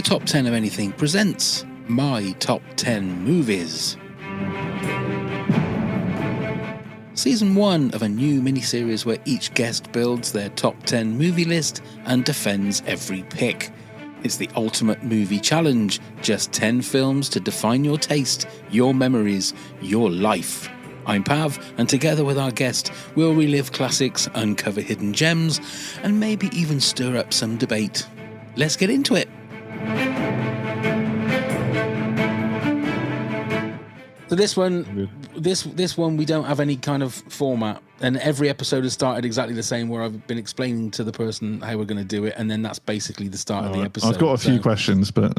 Top 10 of Anything presents My Top 10 Movies. Season 1 of a new miniseries where each guest builds their top 10 movie list and defends every pick. It's the ultimate movie challenge, just 10 films to define your taste, your memories, your life. I'm Pav, and together with our guest, we'll relive classics, uncover hidden gems, and maybe even stir up some debate. Let's get into it. So this one we don't have any kind of format, and every episode has started exactly the same, where I've been explaining to the person how we're going to do it, and then that's basically the start of the episode. I've got a few questions, but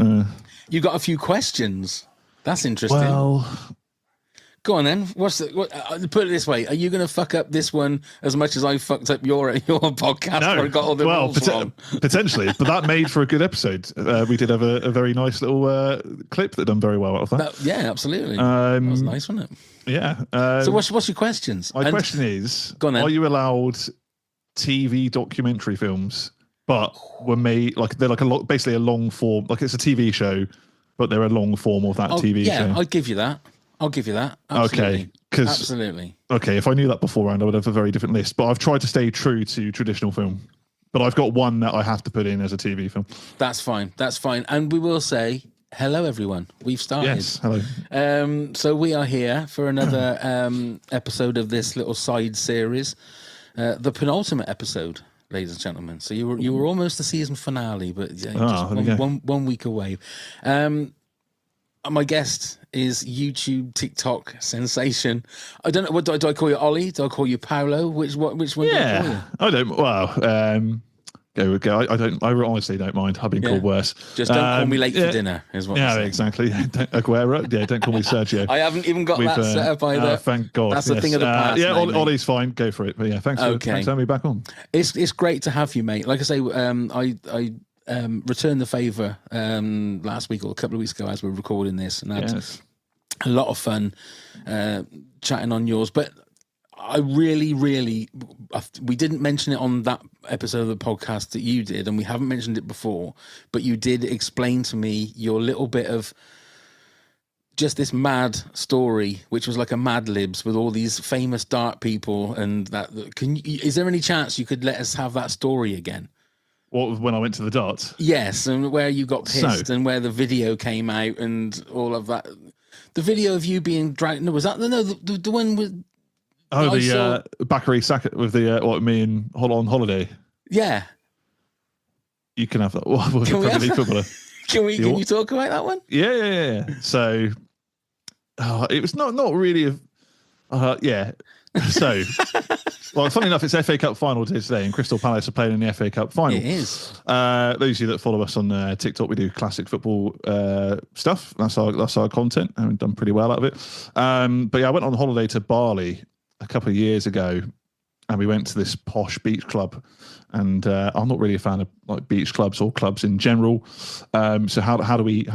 you got a few questions. That's interesting. Well, go on then. Put it this way: are you going to fuck up this one as much as I fucked up your podcast? no. Where I got all the rules wrong? Potentially, but that made for a good episode. We did have a very nice little clip that done very well out of that. Yeah, absolutely. That was nice, wasn't it? Yeah. So what's your questions? My question is: go on then. Are you allowed TV documentary films, but were made they're basically a long form, like it's a TV show, but they're a long form of that TV show? Yeah, I'd give you that. Absolutely. Okay, absolutely. Okay, if I knew that beforehand, I would have a very different list. But I've tried to stay true to traditional film. But I've got one that I have to put in as a TV film. That's fine. And we will say hello, everyone. We've started. Yes, hello. So we are here for another episode of this little side series, the penultimate episode, ladies and gentlemen. So you were almost the season finale, but one week away. My guest is YouTube TikTok sensation. I don't know, what do I call you, Ollie? Do I call you Paolo? Which one do I call you? I don't. Well, go. I honestly don't mind. I've been called worse. Just don't call me late for dinner. Is what. Yeah, exactly. Don't Aguero. Yeah, don't call me Sergio. I haven't even got that set up either. Thank God. That's a thing of the past. Yeah, Ollie's fine. Go for it. But yeah, thanks for having me back on. It's great to have you, mate. Like I say, I returned the favour last week or a couple of weeks ago as we're recording this, and had a lot of fun chatting on yours. But I really, we didn't mention it on that episode of the podcast that you did, and we haven't mentioned it before, but you did explain to me your little bit of just this mad story, which was like a Mad Libs with all these famous dart people, and that. Is there any chance you could let us have that story again? What, when I went to the darts? Yes, and where you got pissed and where the video came out and all of that. The video of you being dragged. No, was that the one with? Oh, the Bakary Saka with the me and on holiday. Yeah, you can have that. What was a Premier League footballer? Can you talk about that one? Yeah. So, it was not really yeah. So, well, funny enough, it's FA Cup final today, and Crystal Palace are playing in the FA Cup final. It is. Those of you that follow us on TikTok, we do classic football stuff. That's our content, and we've done pretty well out of it. But yeah, I went on holiday to Bali a couple of years ago, and we went to this posh beach club. And I'm not really a fan of like beach clubs or clubs in general. So how do we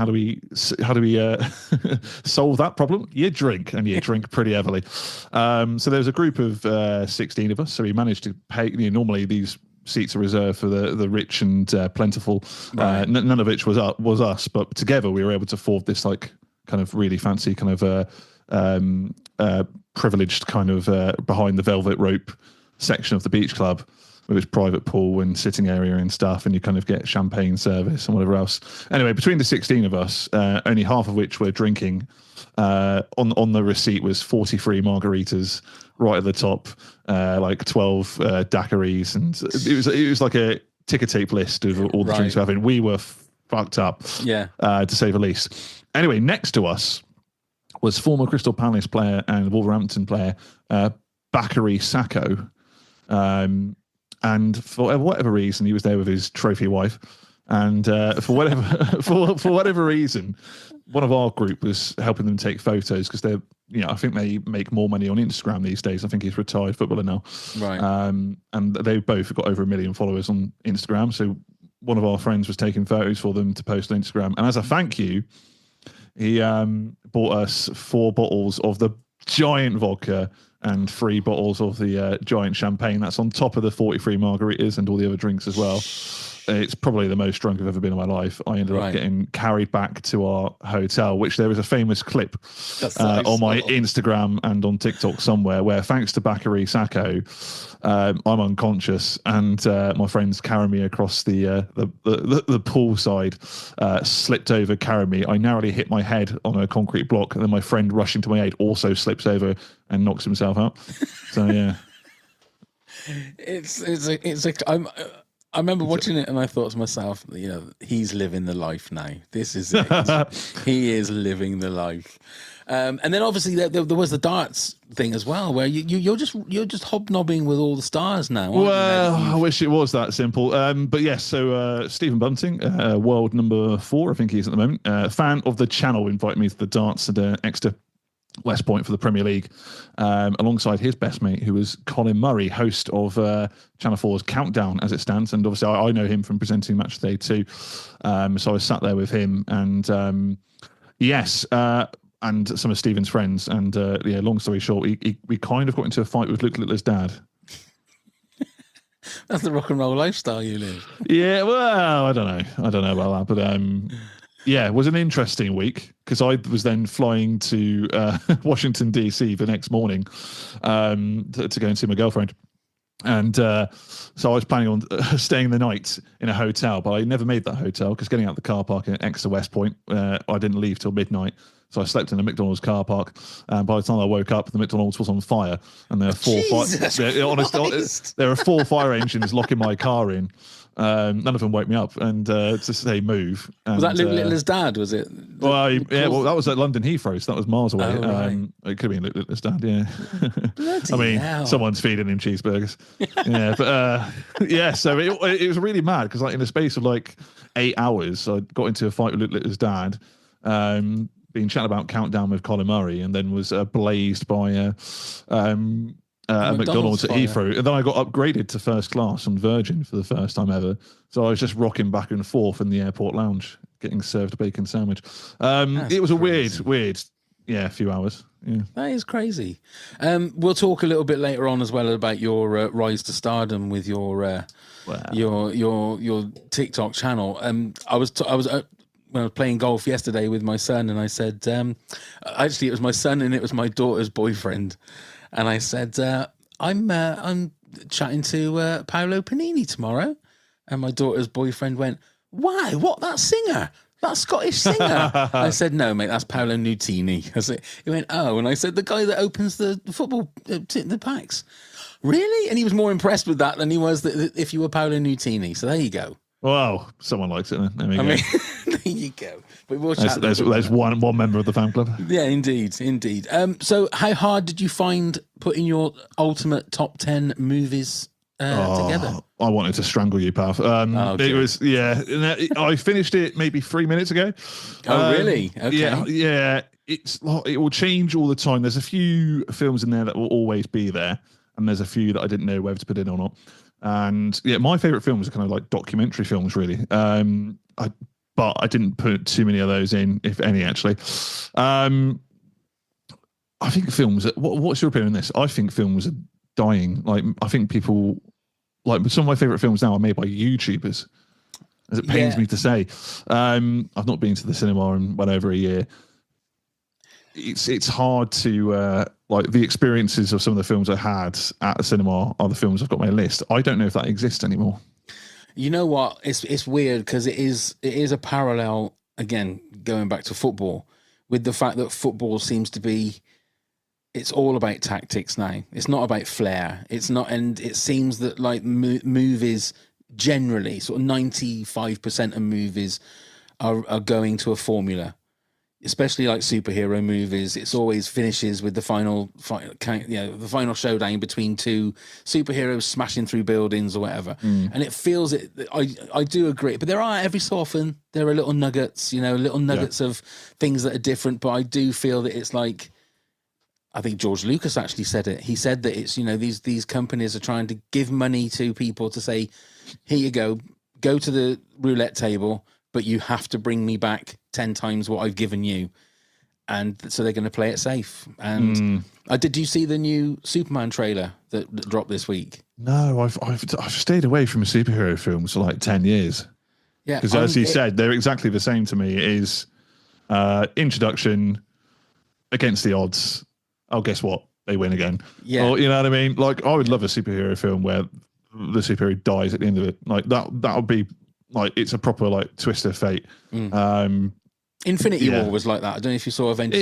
solve that problem? You drink, and you drink pretty heavily. So there was a group of 16 of us. So we managed to pay. Normally these seats are reserved for the rich and plentiful. Right. None of which was us, but together we were able to afford this like kind of really fancy kind of privileged kind of behind the velvet rope section of the beach club, with its private pool and sitting area and stuff, and you kind of get champagne service and whatever else. Anyway, between the 16 of us, only half of which were drinking, on the receipt was 43 margaritas right at the top, like 12 daiquiris, and it was like a ticker tape list of all the drinks we're having. We were fucked up, to say the least. Anyway, next to us was former Crystal Palace player and Wolverhampton player, Bakary Saka. And for whatever reason, he was there with his trophy wife. And for whatever reason, one of our group was helping them take photos because they're, I think they make more money on Instagram these days. I think he's a retired footballer now. Right. And they both got over 1 million followers on Instagram. So one of our friends was taking photos for them to post on Instagram. And as a thank you, he bought us 4 bottles of the giant vodka and 3 bottles of the giant champagne. That's on top of the 43 margaritas and all the other drinks as well. it's probably the most drunk I've ever been in my life. I ended up getting carried back to our hotel, which there is a famous clip on my Instagram and on TikTok somewhere where, thanks to Bakary Sacco, I'm unconscious, and my friends carry me across the pool side, slipped over, carry me. I narrowly hit my head on a concrete block, and then my friend rushing to my aid also slips over and knocks himself out. So yeah. I remember watching it and I thought to myself, he's living the life now. This is it. He is living the life. And then obviously there was the darts thing as well, where you're just hobnobbing with all the stars now. Well, I wish it was that simple. But yes, so Stephen Bunting, world number 4, I think he is at the moment. Fan of the channel, invited me to the darts at Exeter West Point for the Premier League, alongside his best mate, who was Colin Murray, host of Channel 4's Countdown as it stands. And obviously I know him from presenting Match Day too. So I was sat there with him, and and some of Stephen's friends. And long story short, we kind of got into a fight with Luke Littler's dad. That's the rock and roll lifestyle you live. Yeah, well, I don't know about that, but yeah, it was an interesting week because I was then flying to Washington, D.C. the next morning to go and see my girlfriend. And so I was planning on staying the night in a hotel, but I never made that hotel because getting out the car park at Exeter West Point, I didn't leave till midnight. So I slept in a McDonald's car park. And by the time I woke up, the McDonald's was on fire. And there are 4 fire engines locking my car in. None of them woke me up, and to say move. And, was that Luke Littler's dad? Was it? Well, that was at London Heathrow, so that was miles away. It could have been Luke Littler's dad, yeah. I mean, someone's feeding him cheeseburgers. Yeah, but so it was really mad because in the space of 8 hours, I got into a fight with Luke Littler's dad. Been chatting about Countdown with Colin Murray, and then was blazed by a McDonald's at Heathrow. And then I got upgraded to first class on Virgin for the first time ever. So I was just rocking back and forth in the airport lounge, getting served a bacon sandwich. It was a weird, few hours. Yeah. That is crazy. We'll talk a little bit later on as well about your rise to stardom with your TikTok channel. I was when I was playing golf yesterday with my son, and I said, actually, it was my son and it was my daughter's boyfriend. And I said, I'm chatting to Paolo Panini tomorrow. And my daughter's boyfriend went, why? What, that singer? That Scottish singer? I said, no, mate, that's Paolo Nutini. He went, oh. And I said, the guy that opens the football, the packs. Really? And he was more impressed with that than he was if you were Paolo Nutini. So there you go. Well, someone likes it then. There we go. There you go. But we'll chat. There's one member of the fan club. Yeah, indeed. So how hard did you find putting your ultimate top 10 movies together? I wanted to strangle you, pal. It was, I finished it maybe 3 minutes ago. Oh, really? Okay. Yeah. It will change all the time. There's a few films in there that will always be there, and there's a few that I didn't know whether to put in or not. And my favorite films are kind of like documentary films, really. But I didn't put too many of those in, if any, actually. I think films. What's your opinion on this? I think films are dying. I think people some of my favorite films now are made by YouTubers, as it pains me to say. I've not been to the cinema in well over a year. It's hard to the experiences of some of the films I had at the cinema are the films I've got on my list. I don't know if that exists anymore. You know what? It's weird because it is a parallel, again, going back to football, with the fact that football seems to be, it's all about tactics now. It's not about flair. It's not, and it seems that movies generally, sort of 95% of movies are going to a formula. Especially like superhero movies, it's always finishes with the final showdown between two superheroes smashing through buildings or whatever. And it feels it. I do agree, but there are every so often there are little nuggets, of things that are different. But I do feel that it's like, I think George Lucas actually said it. He said that it's these companies are trying to give money to people to say, here you go to the roulette table, but you have to bring me back 10 times what I've given you. and so they're going to play it safe. And did you see the new Superman trailer that dropped this week? No, I've stayed away from superhero films for like 10 years. Yeah, because as you said, they're exactly the same to me. It is introduction against the odds. Oh, guess what? They win again. Yeah, or, you know what I mean. Like, I would love a superhero film where the superhero dies at the end of it. Like that would be like, it's a proper like twist of fate. Infinity War was like that. I don't know if you saw Avengers.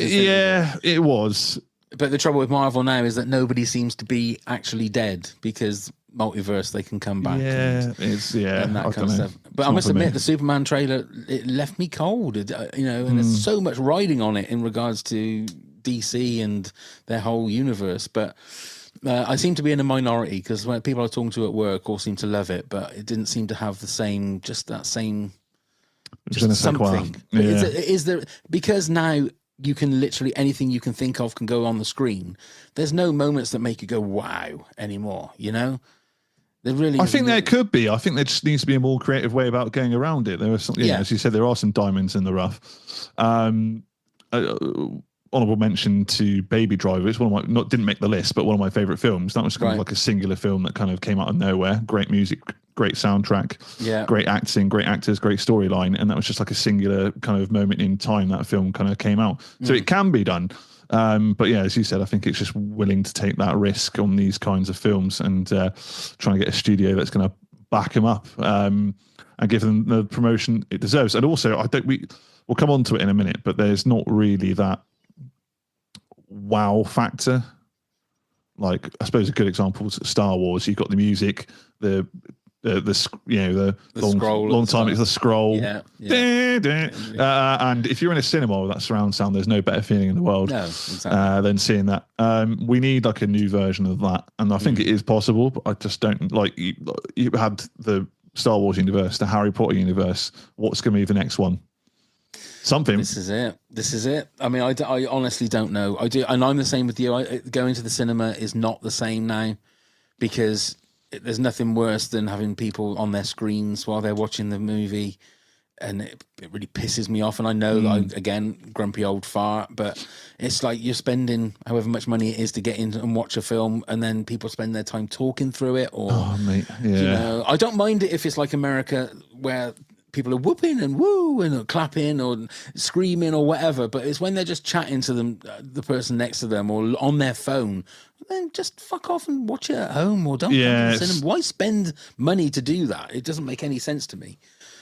It was. But the trouble with Marvel now is that nobody seems to be actually dead, because multiverse, they can come back. And that kind of stuff. But I must admit, the Superman trailer, it left me cold. And there's so much riding on it in regards to DC and their whole universe. But I seem to be in a minority, because when people I was talking to at work all seem to love it, but it didn't seem to have something. Is there, because now you can literally, anything you can think of can go on the screen. There's no moments that make you go wow anymore, you know? I think there could be. I think there just needs to be a more creative way about going around it. There are some, as you said, there are some diamonds in the rough. Honorable mention to Baby Driver. It's one of my, didn't make the list, but one of my favorite films. That was kind of like a singular film that kind of came out of nowhere. Great music, great soundtrack, great acting, great actors, great storyline, and that was just like a singular kind of moment in time that film kind of came out. So it can be done. But yeah, as you said, I think it's just willing to take that risk on these kinds of films and trying to get a studio that's going to back them up and give them the promotion it deserves. And also, we'll come on to it in a minute, but there's not really that wow factor. Like, I suppose a good example is Star Wars. You've got the music, the long time it's the scroll. And if you're in a cinema with that surround sound, there's no better feeling in the world than seeing that. We need like a new version of that, and I think it is possible, but I just don't like. You had the Star Wars universe, the Harry Potter universe. What's going to be the next one? Something. This is it. I mean, I honestly don't know. I do, and I'm the same with you. Going to the cinema is not the same now, because there's nothing worse than having people on their screens while they're watching the movie, and it really pisses me off. And I know that again, grumpy old fart, but it's like you're spending however much money it is to get in and watch a film, and then people spend their time talking through it. Or, I don't mind it if it's like America, where people are whooping and woo and clapping or screaming or whatever, but it's when they're just chatting to them, the person next to them, or on their phone, then just fuck off and watch it at home, or don't come to the cinema. Why spend money to do that? It doesn't make any sense to me.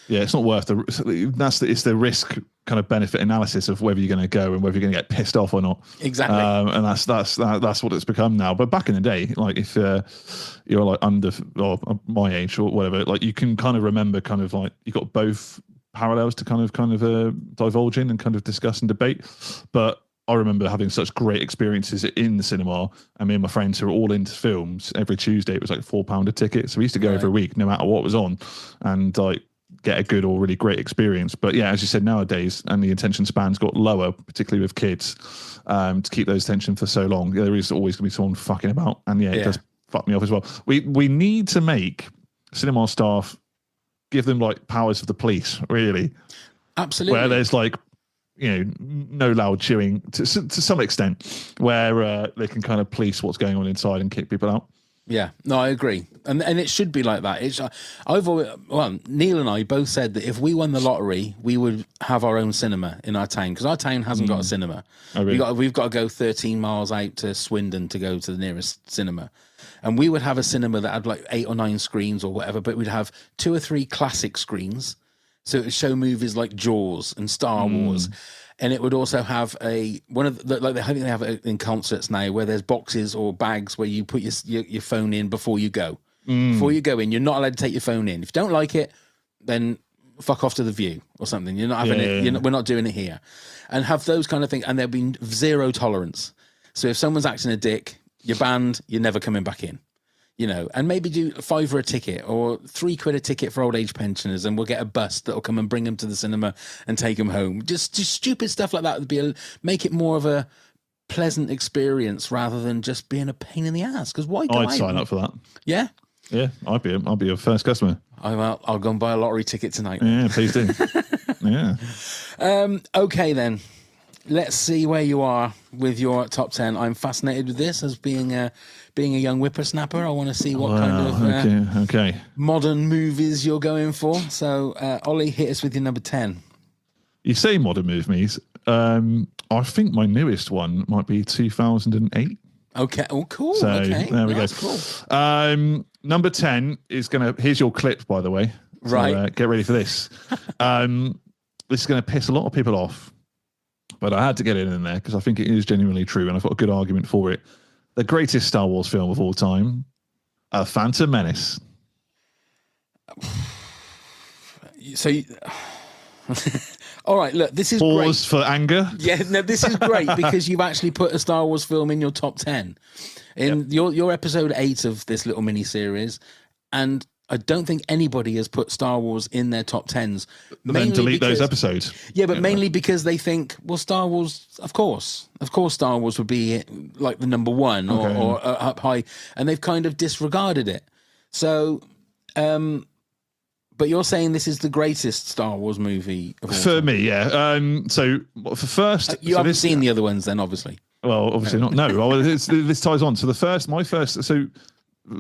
Yeah, it's not worth it's the risk kind of benefit analysis of whether you're going to go and whether you're going to get pissed off or not. Exactly. And that's what it's become now. But back in the day, like if you're like under or my age or whatever, like you can kind of remember kind of like you got both parallels to kind of divulge in and kind of discuss and debate. But I remember having such great experiences in the cinema, and me and my friends who were all into films. Every Tuesday it was like £4 a ticket, so we used to go every week, no matter what was on, and like get a good or really great experience. But yeah, as you said, nowadays, and the attention spans got lower, particularly with kids, to keep those attention for so long. There is always going to be someone fucking about, and it does fuck me off as well. We need to make cinema staff, give them like powers of the police, really. Absolutely. Where there's like, no loud chewing to some extent, where they can kind of police what's going on inside and kick people out. Yeah, no, I agree, and it should be like that. Neil and I both said that if we won the lottery, we would have our own cinema in our town, because our town hasn't got a cinema. Oh, really? We've got to go 13 miles out to Swindon to go to the nearest cinema, and we would have a cinema that had like 8 or 9 screens or whatever, but we'd have 2 or 3 classic screens, so it would show movies like Jaws and Star Wars. And it would also have I think they have it in concerts now, where there's boxes or bags where you put your phone in before you go. Before you go in, you're not allowed to take your phone in. If you don't like it, then fuck off to the View or something. You're not having it. We're not doing it here. And have those kind of things. And there'll be 0 tolerance. So if someone's acting a dick, you're banned. You're never coming back in. And maybe do £5 a ticket or £3 a ticket for old age pensioners, and we'll get a bus that'll come and bring them to the cinema and take them home. Just stupid stuff like that would make it more of a pleasant experience rather than just being a pain in the ass. Because why? I'd sign up for that. Yeah, yeah, I'll be your first customer. I'll go and buy a lottery ticket tonight. Yeah, please do. Yeah. Okay then. let's see where you are with your top 10. I'm fascinated with this as being a young whippersnapper. I want to see what kind of modern movies you're going for. So, Ollie, hit us with your number 10. You say modern movies. I think my newest one might be 2008. Okay. Oh, cool. So okay. there we go. Cool. Number 10 is going to... Here's your clip, by the way. So, right. Get ready for this. This is going to piss a lot of people off, but I had to get it in there because I think it is genuinely true, and I've got a good argument for it. The greatest Star Wars film of all time, A Phantom Menace. So... All right, look, this is Pause great. for anger. Yeah, no, this is great because you've actually put a Star Wars film in your top 10 in your episode 8 of this little mini series, and I don't think anybody has put Star Wars in their top 10s. Then delete those episodes. Yeah, but mainly because they think, well, Star Wars, of course, Star Wars would be like the number one or up high, and they've kind of disregarded it. So. But you're saying this is the greatest Star Wars movie of all for time. me, yeah. So for first, you haven't seen the other ones, then, obviously. Well, obviously not. No, well, this ties on. So my first. So,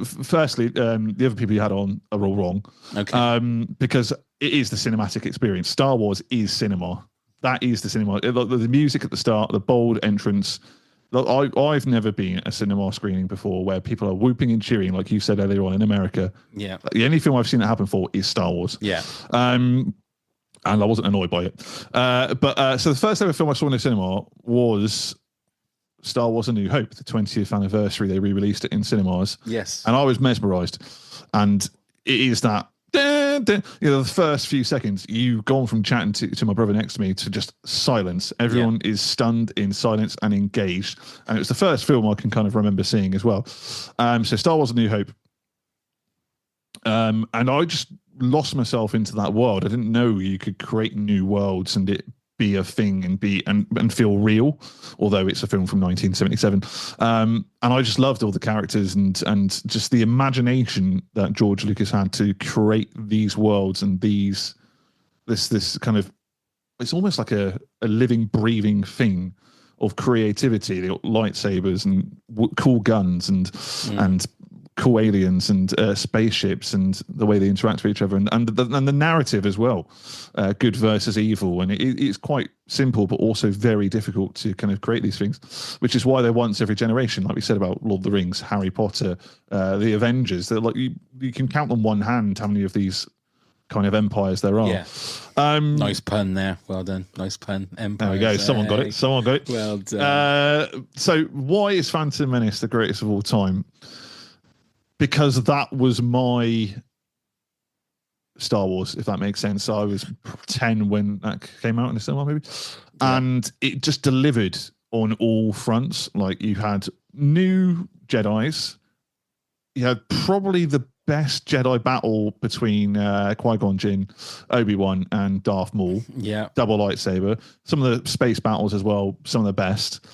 firstly, the other people you had on are all wrong. Okay. Because it is the cinematic experience. Star Wars is cinema. That is the cinema. The music at the start, the bold entrance. I've never been at a cinema screening before where people are whooping and cheering, like you said earlier on in America. Yeah. The only film I've seen that happen for is Star Wars. Yeah. And I wasn't annoyed by it. So the first ever film I saw in the cinema was Star Wars: A New Hope, the 20th anniversary. They re-released it in cinemas. Yes. And I was mesmerised. And it is that. The first few seconds, you've gone from chatting to my brother next to me to just silence. Everyone is stunned in silence and engaged. And it was the first film I can kind of remember seeing as well. So Star Wars: A New Hope. And I just lost myself into that world. I didn't know you could create new worlds and it be a thing and feel real, although it's a film from 1977. And I just loved all the characters and just the imagination that George Lucas had to create these worlds and this kind of, it's almost like a living, breathing thing of creativity, the lightsabers and cool guns and cool aliens and spaceships and the way they interact with each other and the narrative as well, good versus evil, and it's quite simple but also very difficult to kind of create these things, which is why they're once every generation, like we said about Lord of the Rings, Harry Potter, the Avengers. They're like you can count on one hand how many of these kind of empires there are. Yeah. Nice pun there. Well done. Nice pun. Empires. There we go. Someone got it. Well done. So why is Phantom Menace the greatest of all time? Because that was my Star Wars, if that makes sense. I was 10 when that came out in the cinema, maybe. And it just delivered on all fronts. Like, you had new Jedis. You had probably the best Jedi battle between Qui-Gon Jinn, Obi-Wan, and Darth Maul. Yeah. Double lightsaber. Some of the space battles as well, some of the best.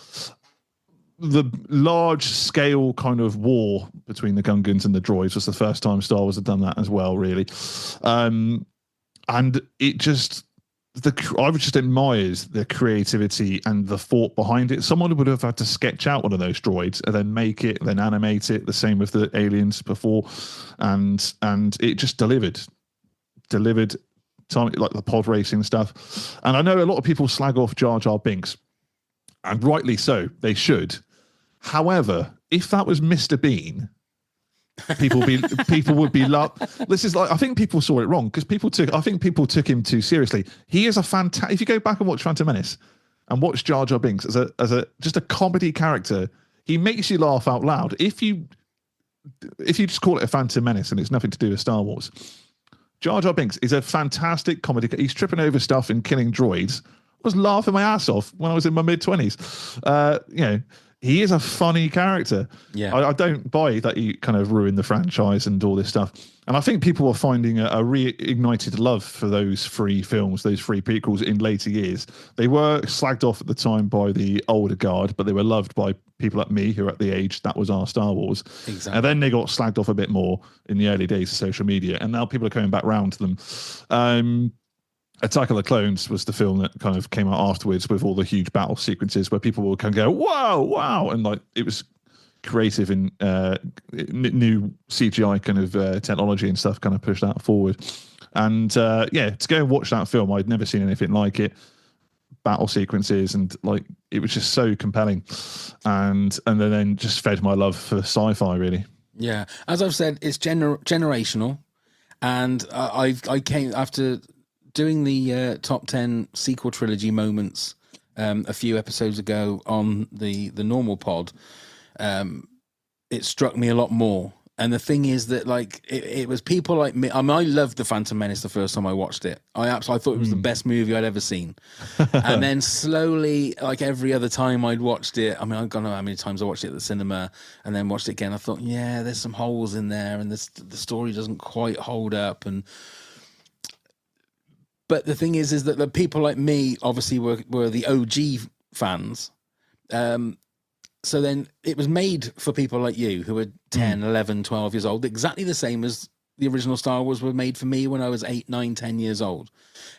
The large scale kind of war between the Gungans and the droids was the first time Star Wars had done that as well, really. And it just, I just admired the creativity and the thought behind it. Someone would have had to sketch out one of those droids and then make it, then animate it, the same with the aliens before. And it just delivered time, like the pod racing stuff. And I know a lot of people slag off Jar Jar Binks, and rightly so, they should. However, if that was Mr. Bean, people would be this is like, I think people saw it wrong because people took him too seriously. He is a fantastic. If you go back and watch Phantom Menace and watch Jar Jar Binks as a just a comedy character, he makes you laugh out loud. If you just call it a Phantom Menace and it's nothing to do with Star Wars, Jar Jar Binks is a fantastic comedy. He's tripping over stuff and killing droids. I was laughing my ass off when I was in my mid-20s. He is a funny character. Yeah, I don't buy that he kind of ruined the franchise and all this stuff. And I think people are finding a reignited love for those three films, those three prequels in later years. They were slagged off at the time by the older guard, but they were loved by people like me who are at the age that was our Star Wars. Exactly. And then they got slagged off a bit more in the early days of social media. And now people are coming back round to them. Attack of the Clones was the film that kind of came out afterwards with all the huge battle sequences where people will kind of go, wow, wow. And like, it was creative and new CGI kind of technology and stuff kind of pushed that forward. And to go and watch that film, I'd never seen anything like it. Battle sequences and like, it was just so compelling. And then just fed my love for sci-fi, really. Yeah. As I've said, it's generational. And I came after doing the top 10 sequel trilogy moments a few episodes ago on the normal pod. It struck me a lot more. And the thing is that, like, it was people like me. I mean, I loved The Phantom Menace the first time I watched it. I thought it was the best movie I'd ever seen. And then slowly, like every other time I'd watched it, I mean, I don't know how many times I watched it at the cinema and then watched it again. I thought, yeah, there's some holes in there and the story doesn't quite hold up. But the thing is that the people like me obviously were the OG fans. So then it was made for people like you who were 10, 11, 12 years old, exactly the same as the original Star Wars were made for me when I was 8, 9, 10 years old.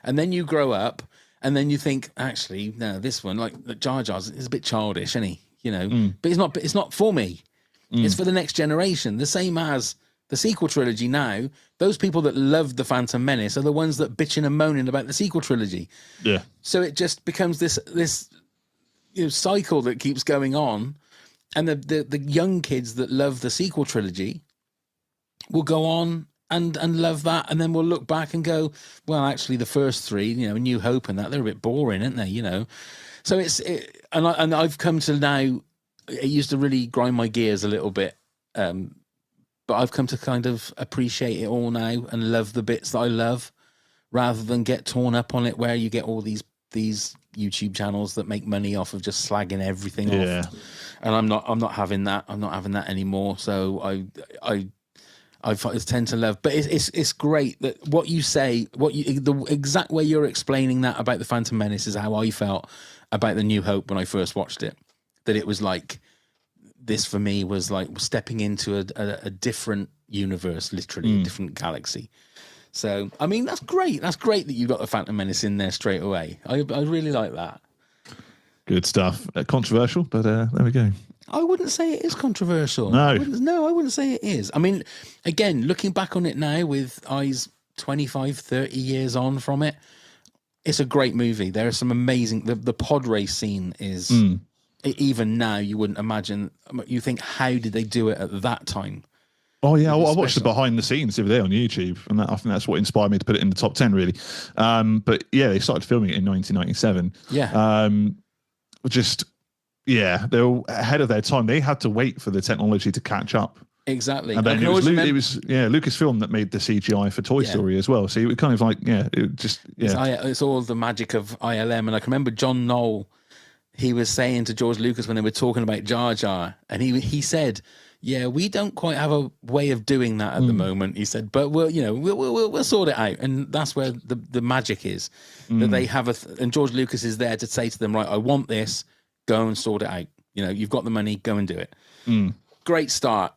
And then you grow up and then you think, actually, no, this one, like Jar Jar's, is a bit childish, isn't he? You know, but it's not for me. It's for the next generation. The same as the sequel trilogy now. Those people that loved The Phantom Menace are the ones that bitching and moaning about the sequel trilogy. Yeah. So it just becomes this cycle that keeps going on, and the young kids that love the sequel trilogy will go on and love that, and then we'll look back and go, well, actually the first three, you know, New Hope and that, they're a bit boring, aren't they? You know, so and I've come to now. It used to really grind my gears a little bit, but I've come to kind of appreciate it all now and love the bits that I love, rather than get torn up on it, where you get all these YouTube channels that make money off of just slagging everything off. And I'm not having that. I'm not having that anymore. So I tend to love, but it's great that what you say, the exact way you're explaining that about the Phantom Menace is how I felt about the New Hope when I first watched it. That it was like, this for me was like stepping into a different universe, literally a different galaxy. So, I mean, that's great. That's great that you got the Phantom Menace in there straight away. I really like that. Good stuff. Controversial, but there we go. I wouldn't say it is controversial. No. I wouldn't say it is. I mean, again, looking back on it now with eyes 25, 30 years on from it, it's a great movie. There are some amazing... The pod race scene is... Even now, you wouldn't imagine... You think, how did they do it at that time? Oh yeah, I watched the behind the scenes the other day on YouTube, and I think that's what inspired me to put it in the top 10, really. But yeah, they started filming it in 1997. Yeah. They were ahead of their time. They had to wait for the technology to catch up. Exactly. And then it was Lucasfilm that made the CGI for Toy Story as well. So it was kind of like, it's all the magic of ILM. And I can remember John Knoll, he was saying to George Lucas when they were talking about Jar Jar, and he said, yeah, we don't quite have a way of doing that at the moment. He said, but we'll sort it out, and that's where the magic is. That they have and George Lucas is there to say to them, right, I want this, go and sort it out. You know, you've got the money, go and do it. Great start,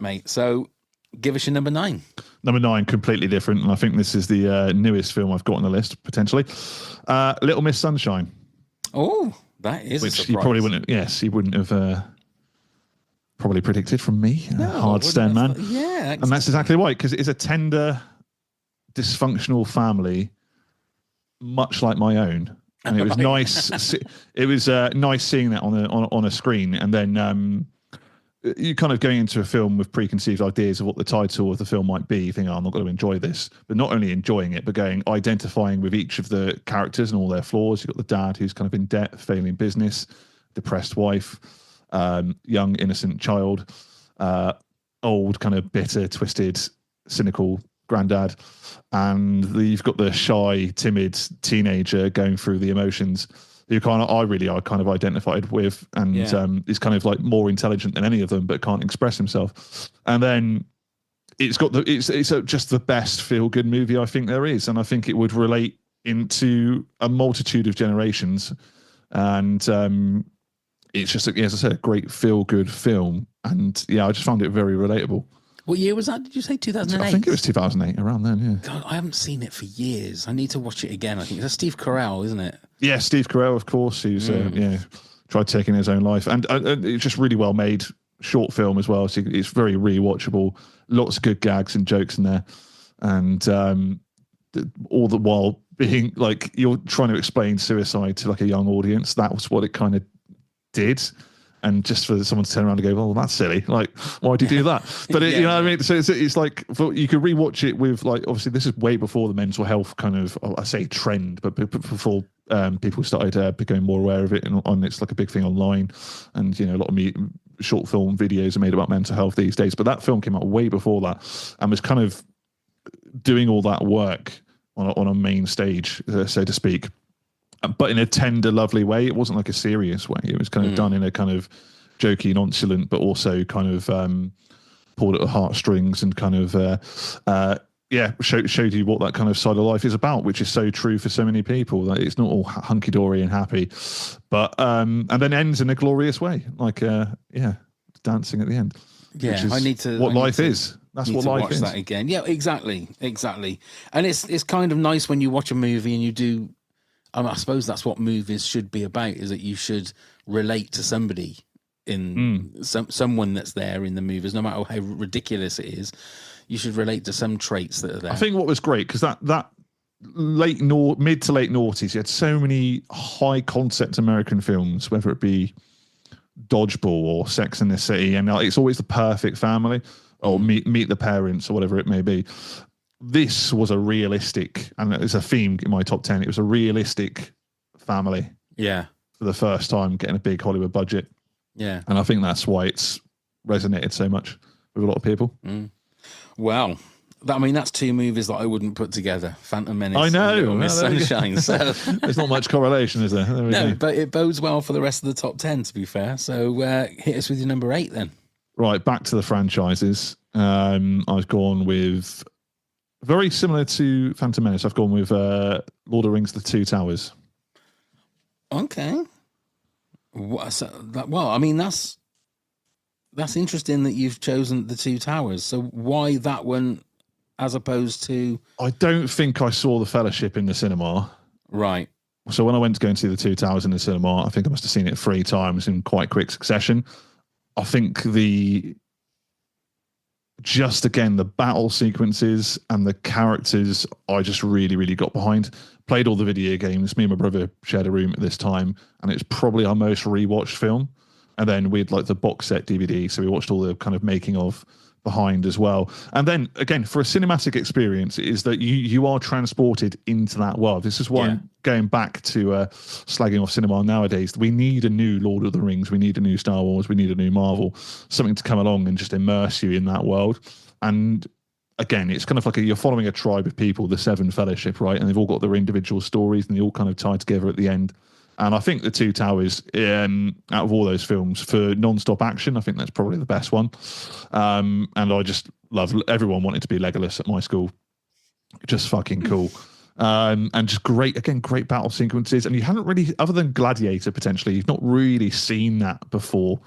mate. So, give us your number 9. Number 9, completely different, and I think this is the newest film I've got on the list potentially. Little Miss Sunshine. Oh, that is a surprise. You probably wouldn't. Yes, you wouldn't have. Probably predicted from me, hard stand man. Yeah, and that's exactly right, because it is a tender, dysfunctional family, much like my own, and it was nice. It was nice seeing that on a screen, and then you kind of going into a film with preconceived ideas of what the title of the film might be. You think, I'm not going to enjoy this, but not only enjoying it, but identifying with each of the characters and all their flaws. You've got the dad who's kind of in debt, failing business, depressed wife. Young innocent child, old kind of bitter, twisted, cynical granddad, and you've got the shy, timid teenager going through the emotions. Who I kind of identified with, and is kind of like more intelligent than any of them, but can't express himself. And then it's just the best feel good movie I think there is, and I think it would relate into a multitude of generations, and. It's just, as I said, a great feel-good film. And, I just found it very relatable. What year was that? Did you say 2008? I think it was 2008, around then, yeah. God, I haven't seen it for years. I need to watch it again. I think it's Steve Carell, isn't it? Yeah, Steve Carell, of course, who's tried taking his own life. And it's just really well made short film as well. So it's very rewatchable. Lots of good gags and jokes in there. And all the while being like, you're trying to explain suicide to like a young audience. That was what it kind of did. And just for someone to turn around and go, well, that's silly. Like, why'd you do that? But you know what I mean? So it's like, you could rewatch it with, like, obviously this is way before the mental health kind of, I say trend, but before people started becoming more aware of it. And it's like a big thing online. And, you know, a lot of short film videos are made about mental health these days. But that film came out way before that and was kind of doing all that work on a main stage, so to speak. But in a tender, lovely way. It wasn't like a serious way. It was kind of done in a kind of jokey, nonchalant, but also kind of pulled at the heartstrings and kind of, showed you what that kind of side of life is about, which is so true for so many people. That it's not all hunky-dory and happy. But, and then ends in a glorious way, like, dancing at the end. Yeah, I need to... What life is. That's what life is. Watch that again. Yeah, exactly. And it's kind of nice when you watch a movie and you do... I suppose that's what movies should be about, is that you should relate to somebody in someone that's there in the movies, no matter how ridiculous it is. You should relate to some traits that are there. I think what was great, because that mid to late noughties, you had so many high concept American films, whether it be Dodgeball or Sex and the City, and it's always the perfect family, or meet the Parents, or whatever it may be. This was a realistic, and it's a theme in my top 10. It was a realistic family. Yeah. For the first time, getting a big Hollywood budget. Yeah. And I think that's why it's resonated so much with a lot of people. Well, that's two movies that I wouldn't put together. Phantom Menace. I know. Miss Sunshine. So there's not much correlation, is there? No, but it bodes well for the rest of the top 10, to be fair. So hit us with your number 8 then. Right, back to the franchises. I've gone with... very similar to Phantom Menace. I've gone with Lord of the Rings: The Two Towers. Okay. That's interesting that you've chosen The Two Towers. So why that one as opposed to... I don't think I saw The Fellowship in the cinema. Right. So when I went to go and see The Two Towers in the cinema, I think I must have seen it 3 times in quite quick succession. I think just again, the battle sequences and the characters, I just really, really got behind. Played all the video games. Me and my brother shared a room at this time, and it's probably our most rewatched film. And then we'd like the box set DVD, so we watched all the kind of making of behind as well. And then again, for a cinematic experience, it is that you are transported into that world. This is why I'm going back to slagging off cinema nowadays. We need a new Lord of the Rings, we need a new Star Wars, we need a new Marvel, something to come along and just immerse you in that world. And again, it's kind of like you're following a tribe of people, the Seven Fellowship, right? And they've all got their individual stories, and they all kind of tie together at the end. And I think The Two Towers, out of all those films, for non-stop action, I think that's probably the best one. And I just love... everyone wanted to be Legolas at my school. Just fucking cool. And just great battle sequences. And you haven't really, other than Gladiator potentially, you've not really seen that before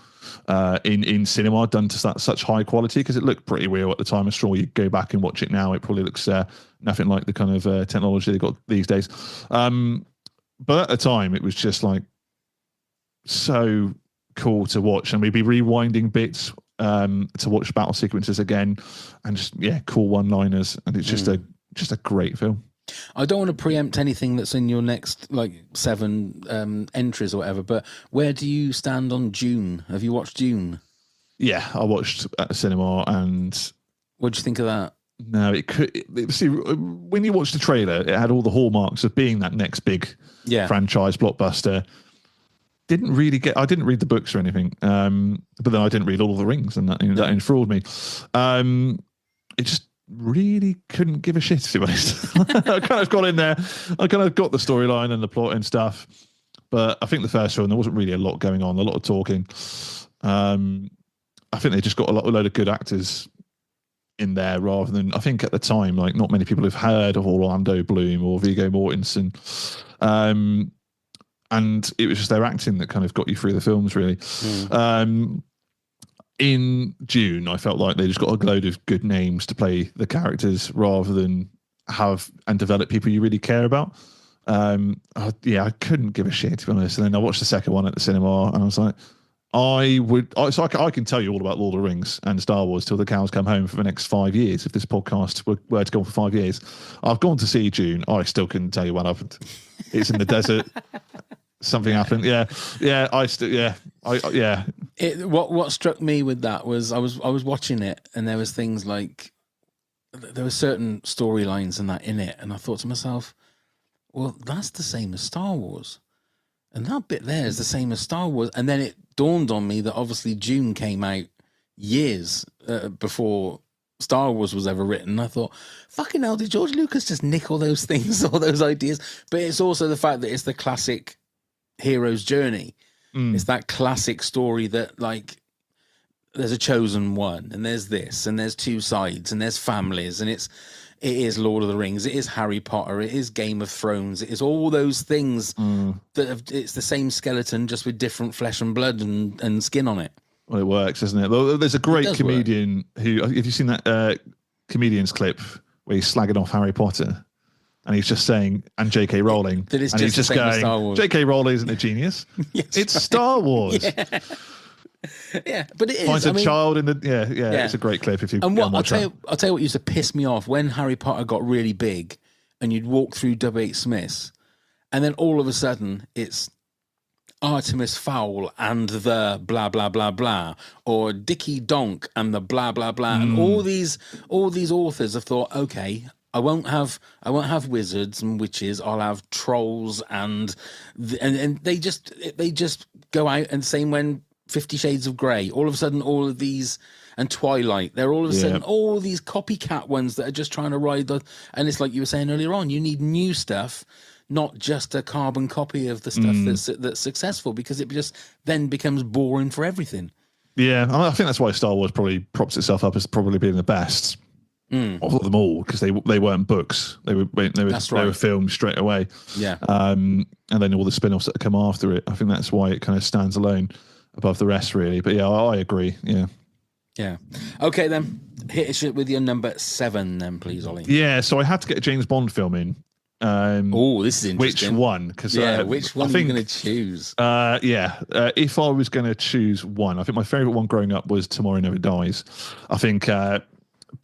in cinema done to such high quality, because it looked pretty real at the time. I'm sure you go back and watch it now, it probably looks nothing like the kind of technology they've got these days. But at the time, it was just like so cool to watch, and we'd be rewinding bits to watch battle sequences again, and just cool one-liners, and it's just a great film. I don't want to preempt anything that's in your next 7 entries or whatever, but where do you stand on Dune? Have you watched Dune? Yeah, I watched at the cinema, and what do you think of that? No, see, when you watch the trailer, it had all the hallmarks of being that next big franchise blockbuster. I didn't read the books or anything, but then I didn't read All of the Rings, and that enthralled me. It just really couldn't give a shit, to be honest. I kind of got in there. I kind of got the storyline and the plot and stuff, but I think the first film, there wasn't really a lot going on, a lot of talking. I think they just got a load of good actors in there, rather than, I think at the time, not many people have heard of Orlando Bloom or Viggo Mortensen. And it was just their acting that kind of got you through the films, really. in June, I felt like they just got a load of good names to play the characters rather than have and develop people you really care about. I couldn't give a shit, to be honest. And then I watched the second one at the cinema, and I was like, I can tell you all about Lord of the Rings and Star Wars till the cows come home for the next 5 years. If this podcast were to go on for 5 years, I've gone to see June. I still couldn't tell you what happened. It's in the desert. Something happened. What struck me with that was I was watching it, and there was things like there were certain storylines and that in it, and I thought to myself, well, that's the same as Star Wars. And that bit there is the same as Star Wars. And then it dawned on me that obviously Dune came out years before Star Wars was ever written. I thought, fucking hell, did George Lucas just nick all those things, all those ideas? But it's also the fact that it's the classic hero's journey. It's that classic story that, like, there's a chosen one, and there's this, and there's two sides, and there's families, and it is Lord of the Rings, it is Harry Potter, it is Game of Thrones, it is all those things it's the same skeleton, just with different flesh and blood and skin on it. Well, it works, isn't it? Well, there's a great comedian who, have you seen that comedian's clip where he's slagging off Harry Potter? And he's just saying, and J.K. Rowling, and he's just going, J.K. Rowling isn't a genius. Yes, it's Star Wars. Yeah. Yeah, but it is. Finds a child in the yeah. It's a great clip if you. And what I'll tell you what used to piss me off when Harry Potter got really big, and you'd walk through W.H. Smith's, and then all of a sudden it's Artemis Fowl and the blah blah blah blah, or Dickie Donk and the blah blah blah, and all these authors have thought, okay, I won't have wizards and witches. I'll have trolls and they just go out, and same when 50 Shades of Grey, all of a sudden all of these, and Twilight, they're all of a sudden all these copycat ones that are just trying to ride the, and it's like you were saying earlier on, you need new stuff, not just a carbon copy of the stuff that's successful, because it just then becomes boring for everything. Yeah, I think that's why Star Wars probably props itself up as probably being the best of them all, because they weren't books, they were filmed straight away. Yeah, and then all the spin-offs that come after it, I think that's why it kind of stands alone above the rest, really. But yeah, I agree. Yeah. Okay, then hit us with your number 7, then, please, Ollie. Yeah. So I had to get a James Bond film in. This is interesting. Which one? Because which one are you going to choose? If I was going to choose one, I think my favorite one growing up was Tomorrow Never Dies. I think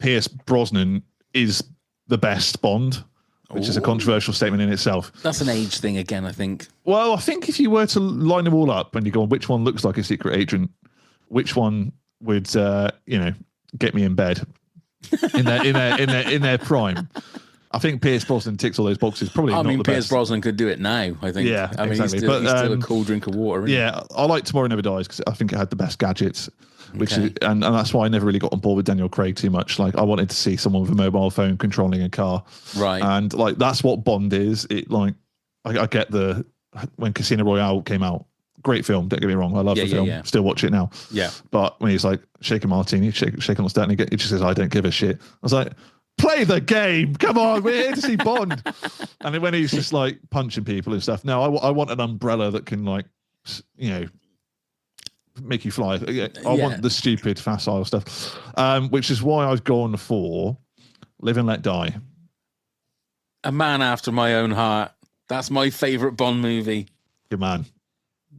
Pierce Brosnan is the best Bond, which is a controversial statement in itself. That's an age thing again, I think. Well, I think if you were to line them all up and you go on which one looks like a secret agent, which one would get me in bed in their prime, I think Pierce Brosnan ticks all those boxes. Probably not the best. Pierce Brosnan could do it now, I think. Yeah, I mean, exactly. He's still a cool drink of water. Yeah, I like Tomorrow Never Dies because I think it had the best gadgets. And that's why I never really got on board with Daniel Craig too much. Like, I wanted to see someone with a mobile phone controlling a car, right? And like that's what Bond is. It like I get when Casino Royale came out, great film. Don't get me wrong, I love the film. Yeah. Still watch it now. Yeah, but when he's like shaking martini, shaking on Stanley, he just says, "I don't give a shit." I was like, play the game. Come on, we're here to see Bond. And then when he's just like punching people and stuff, no, I want an umbrella that can like make you fly. I want the stupid facile stuff, which is why I've gone for Live and Let Die. A man after my own heart. That's my favourite Bond movie. Good man.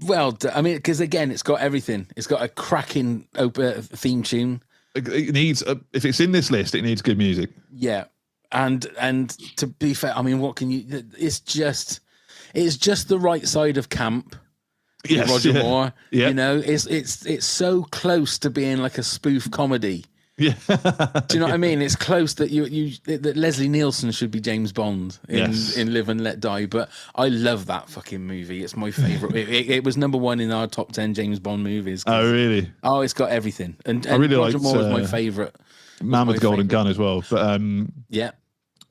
Well, I mean, because again, it's got everything. It's got a cracking theme tune. It needs, if it's in this list, it needs good music. Yeah, and to be fair, I mean, what can you? It's just the right side of camp. Yes, Roger Moore. Yeah. You know, it's so close to being like a spoof comedy. Yeah. Do you know what I mean? It's close that that Leslie Nielsen should be James Bond in Live and Let Die. But I love that fucking movie. It's my favourite. it was number 1 in our top 10 James Bond movies. Oh, really? Oh, it's got everything. And I really Roger liked, Moore was my favourite. Man with the Golden Gun as well. But yeah.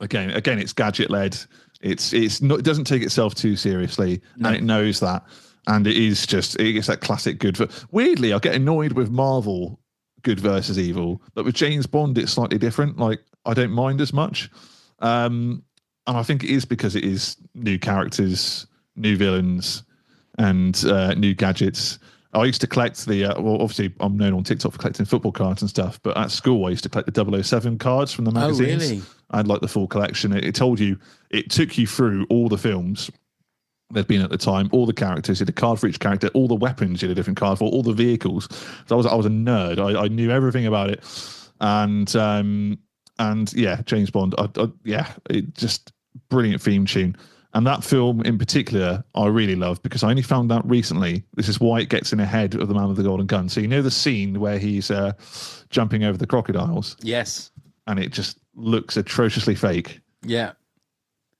Again, it's gadget led. It doesn't take itself too seriously, and it knows that. And it's that classic good. Weirdly, I get annoyed with Marvel good versus evil, but with James Bond, it's slightly different. Like, I don't mind as much. And I think it is because it is new characters, new villains, and new gadgets. I used to collect the, well, obviously I'm known on TikTok for collecting football cards and stuff, but at school I used to collect the 007 cards from the magazines. Oh, really? I had like the full collection. It told you, it took you through all the films there'd been at the time, all the characters, you had a card for each character, all the weapons you had a different card for, all the vehicles. So I was a nerd. I knew everything about it. And yeah, James Bond, it just brilliant theme tune. And that film in particular, I really love because I only found out recently. This is why it gets in ahead of The Man with the Golden Gun. So you know the scene where he's jumping over the crocodiles? Yes. And it just looks atrociously fake. Yeah.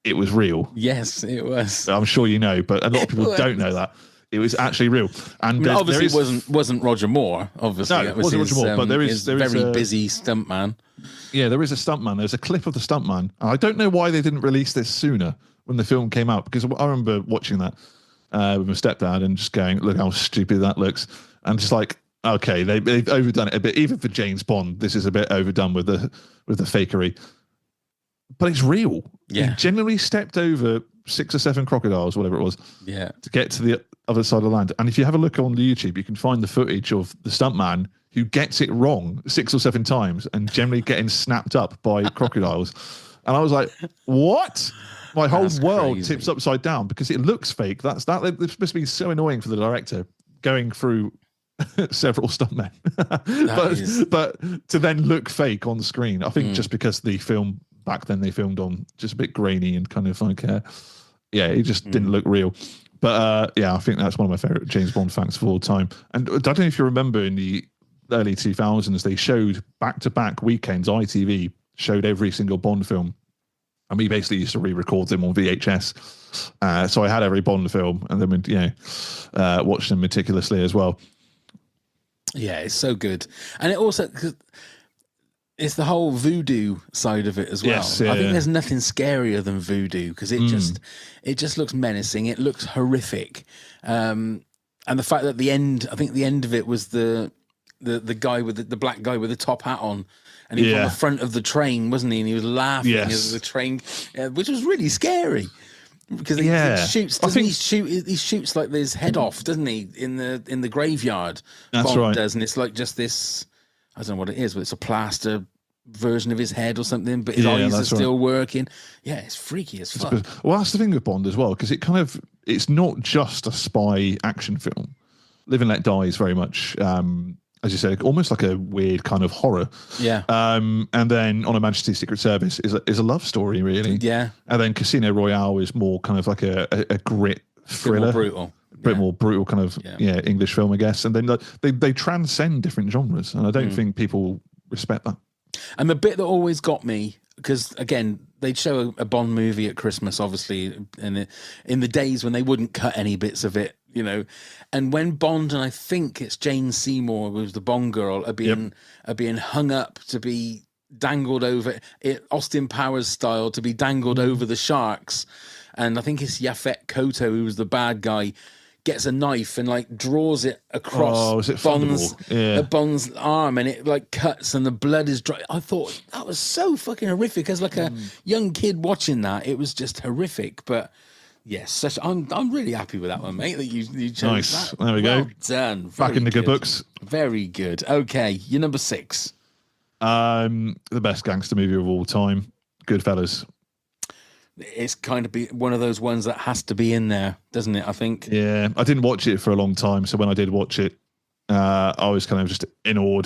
It was real. Yes, it was. I'm sure you know, but a lot of people don't know that. It was actually real. And obviously it wasn't Roger Moore, obviously. No, it wasn't Roger Moore, but there is very busy stuntman. Yeah, there is a stuntman. There's a clip of the stuntman. And I don't know why they didn't release this sooner when the film came out, because I remember watching that with my stepdad and just going, look how stupid that looks. And just like, okay, they've overdone it a bit. Even for James Bond, this is a bit overdone with the fakery. But it's real. Yeah. He genuinely stepped over 6 or 7 crocodiles, whatever it was, to get to the other side of the land. And if you have a look on YouTube, you can find the footage of the stuntman who gets it wrong 6 or 7 times and generally getting snapped up by crocodiles. And I was like, what? My whole world tips upside down because it looks fake. This must be so annoying for the director going through several stuntmen. but to then look fake on the screen, I think just because the film back then they filmed on just a bit grainy and kind of like, it just didn't look real. But I think that's one of my favorite James Bond facts of all time. And I don't know if you remember in the early 2000s, they showed back-to-back weekends, ITV showed every single Bond film. And we basically used to re-record them on VHS. So I had every Bond film and then we'd, watch them meticulously as well. Yeah, it's so good. And it also, it's the whole voodoo side of it as well. Yes, I think there's nothing scarier than voodoo because it just looks menacing. It looks horrific. And the fact that the end of it was the guy with the black guy with the top hat on. And he was on the front of the train, wasn't he? And he was laughing as the train, which was really scary because he shoots. He shoots like his head off, doesn't he? In the graveyard. That's Bond right. does, and it's like just this. I don't know what it is, but it's a plaster version of his head or something. But his eyes are still working. Yeah, it's freaky as fuck. Well, that's the thing with Bond as well, because it's not just a spy action film. Live and Let Die is very much. As you said, almost like a weird kind of horror. Yeah. And then On Her Majesty's Secret Service is a love story, really. Yeah. And then Casino Royale is more kind of like a grit thriller. More brutal. A bit more brutal kind of English film, I guess. And then they transcend different genres, and I don't think people respect that. And the bit that always got me, because again, they'd show a Bond movie at Christmas, obviously, in the days when they wouldn't cut any bits of it, and when Bond, and I think it's Jane Seymour, who's the Bond girl, are being hung up to be dangled over it, Austin Powers style, to be dangled over the sharks, and I think it's Yaphet Kotto, who's the bad guy, gets a knife and like draws it across Bond's arm, and it like cuts and the blood is dry. I thought that was so fucking horrific. As like a young kid watching that, it was just horrific. But yes, I'm really happy with that one, mate. That you chose nice. That. There we well go. Done. Back in the good books. Very good. Okay, you're number 6. The best gangster movie of all time, Goodfellas. It's kind of one of those ones that has to be in there, doesn't it? I think. Yeah, I didn't watch it for a long time, so when I did watch it, I was kind of just in awe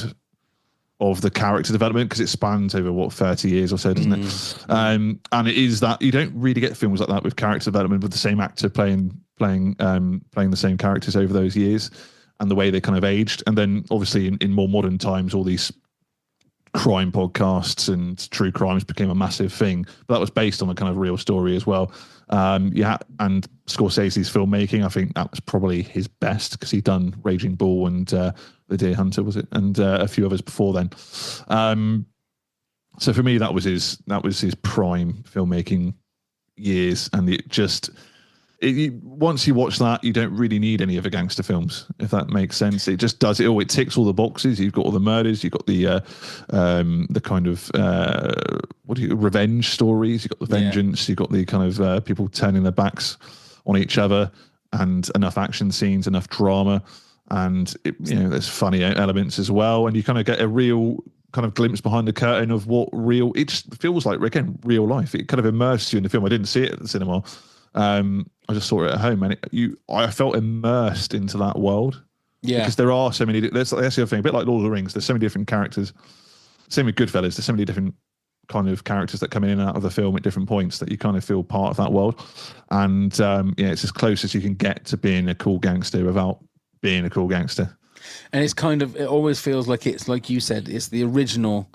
of the character development because it spans over 30 years or so, doesn't it? And it is that you don't really get films like that with character development with the same actor playing the same characters over those years and the way they kind of aged. And then obviously in more modern times, all these crime podcasts and true crimes became a massive thing, but that was based on a kind of real story as well. And Scorsese's filmmaking, I think that was probably his best because he'd done Raging Bull and The Deer Hunter, was it, and a few others before then. So for me, that was his prime filmmaking years, and it just. Once you watch that, you don't really need any other gangster films, if that makes sense. It just does it all. It ticks all the boxes. You've got all the murders. You've got the kind of revenge stories. You've got the vengeance. You've got the kind of people turning their backs on each other, and enough action scenes, enough drama. and there's funny elements as well, and you kind of get a real kind of glimpse behind the curtain of what it just feels like, again, real life. It kind of immersed you in the film. I didn't see it at the cinema. I just saw it at home, and I felt immersed into that world. Yeah, because there are so many. That's the other thing. A bit like Lord of the Rings. There's so many different characters. Same with Goodfellas. There's so many different kind of characters that come in and out of the film at different points that you kind of feel part of that world. And it's as close as you can get to being a cool gangster without being a cool gangster. And it always feels like it's like you said, it's the original,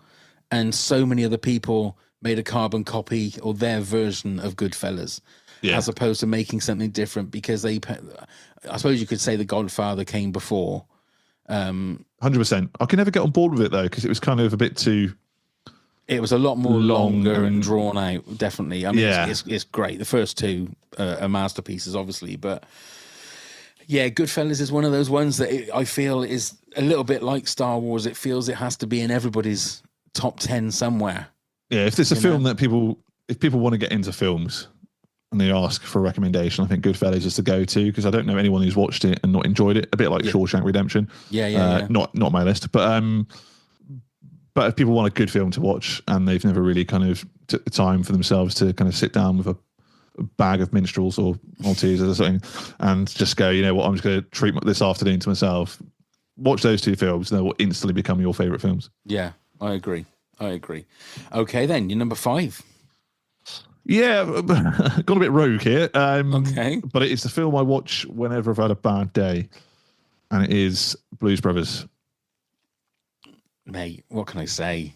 and so many other people made a carbon copy or their version of Goodfellas. Yeah. As opposed to making something different, because I suppose you could say The Godfather came before. 100%. I can never get on board with it though, because it was kind of a bit too. It was a lot more longer and drawn out. Definitely. I mean, it's great. The first two are masterpieces, obviously, but yeah, Goodfellas is one of those ones that I feel is a little bit like Star Wars. It feels it has to be in everybody's top 10 somewhere. Yeah, if there's a film that if people want to get into films and they ask for a recommendation, I think Goodfellas is the go-to, because I don't know anyone who's watched it and not enjoyed it. A bit like Shawshank Redemption. Yeah. Not my list, but if people want a good film to watch and they've never really kind of took the time for themselves to kind of sit down with a bag of minstrels or Maltesers or something and just go, you know what, I'm just going to treat this afternoon to myself. Watch those two films, and they will instantly become your favourite films. Yeah, I agree. Okay, then, your number 5. Yeah, got a bit rogue here. Okay. But it's the film I watch whenever I've had a bad day, and it is Blues Brothers. Mate, what can I say?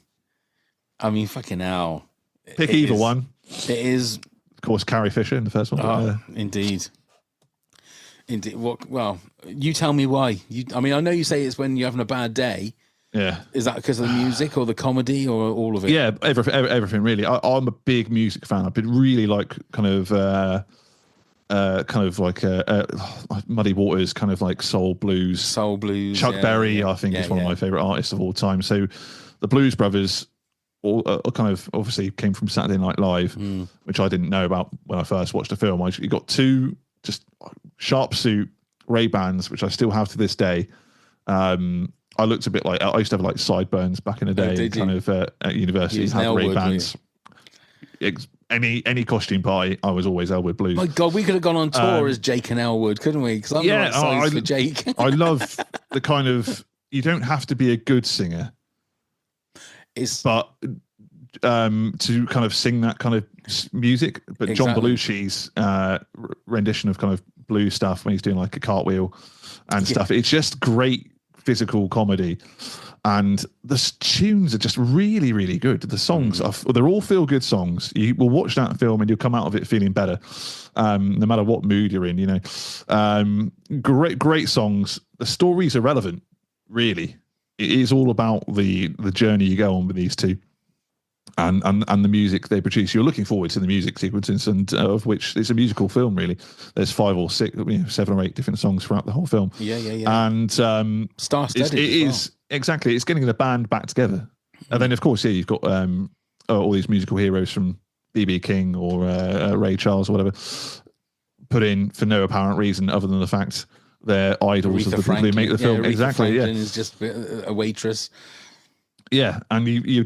I mean, fucking hell. Pick either one. It is. Of course, Carrie Fisher in the first one. Oh, indeed. Well, you tell me why. I mean, I know you say it's when you're having a bad day. Yeah. Is that because of the music or the comedy or all of it? Yeah, everything really. I'm a big music fan. I've been really like kind of like Muddy Waters, kind of like soul blues. Chuck Berry, I think, is one of my favorite artists of all time. So the Blues Brothers all kind of obviously came from Saturday Night Live, which I didn't know about when I first watched the film. You got 2 just sharp suit Ray-Bans, which I still have to this day. I looked a bit like, I used to have like sideburns back in the day, at university, have Ray-Bans. Any costume party, I was always Elwood Blues. My God, we could have gone on tour as Jake and Elwood, couldn't we? Because I'm the right size for Jake. I love the kind of, you don't have to be a good singer, but to kind of sing that kind of music. But exactly. John Belushi's rendition of kind of blues stuff when he's doing like a cartwheel and stuff, it's just great physical comedy, and the tunes are just really, really good. The songs they're all feel good songs. You will watch that film and you'll come out of it feeling better, no matter what mood you're in. Great songs. The stories are relevant, really. It is all about the journey you go on with these two, and the music they produce. You're looking forward to the music sequences, and of which it's a musical film, really. There's 5 or 6, 7 or 8 different songs throughout the whole film. Yeah. And star-studded. It is exactly. It's getting the band back together, and then of course, you've got all these musical heroes from B.B. King or Ray Charles or whatever, put in for no apparent reason other than the fact they're idols of the people who make the film. Exactly. Franklin is just a waitress. Yeah, and you're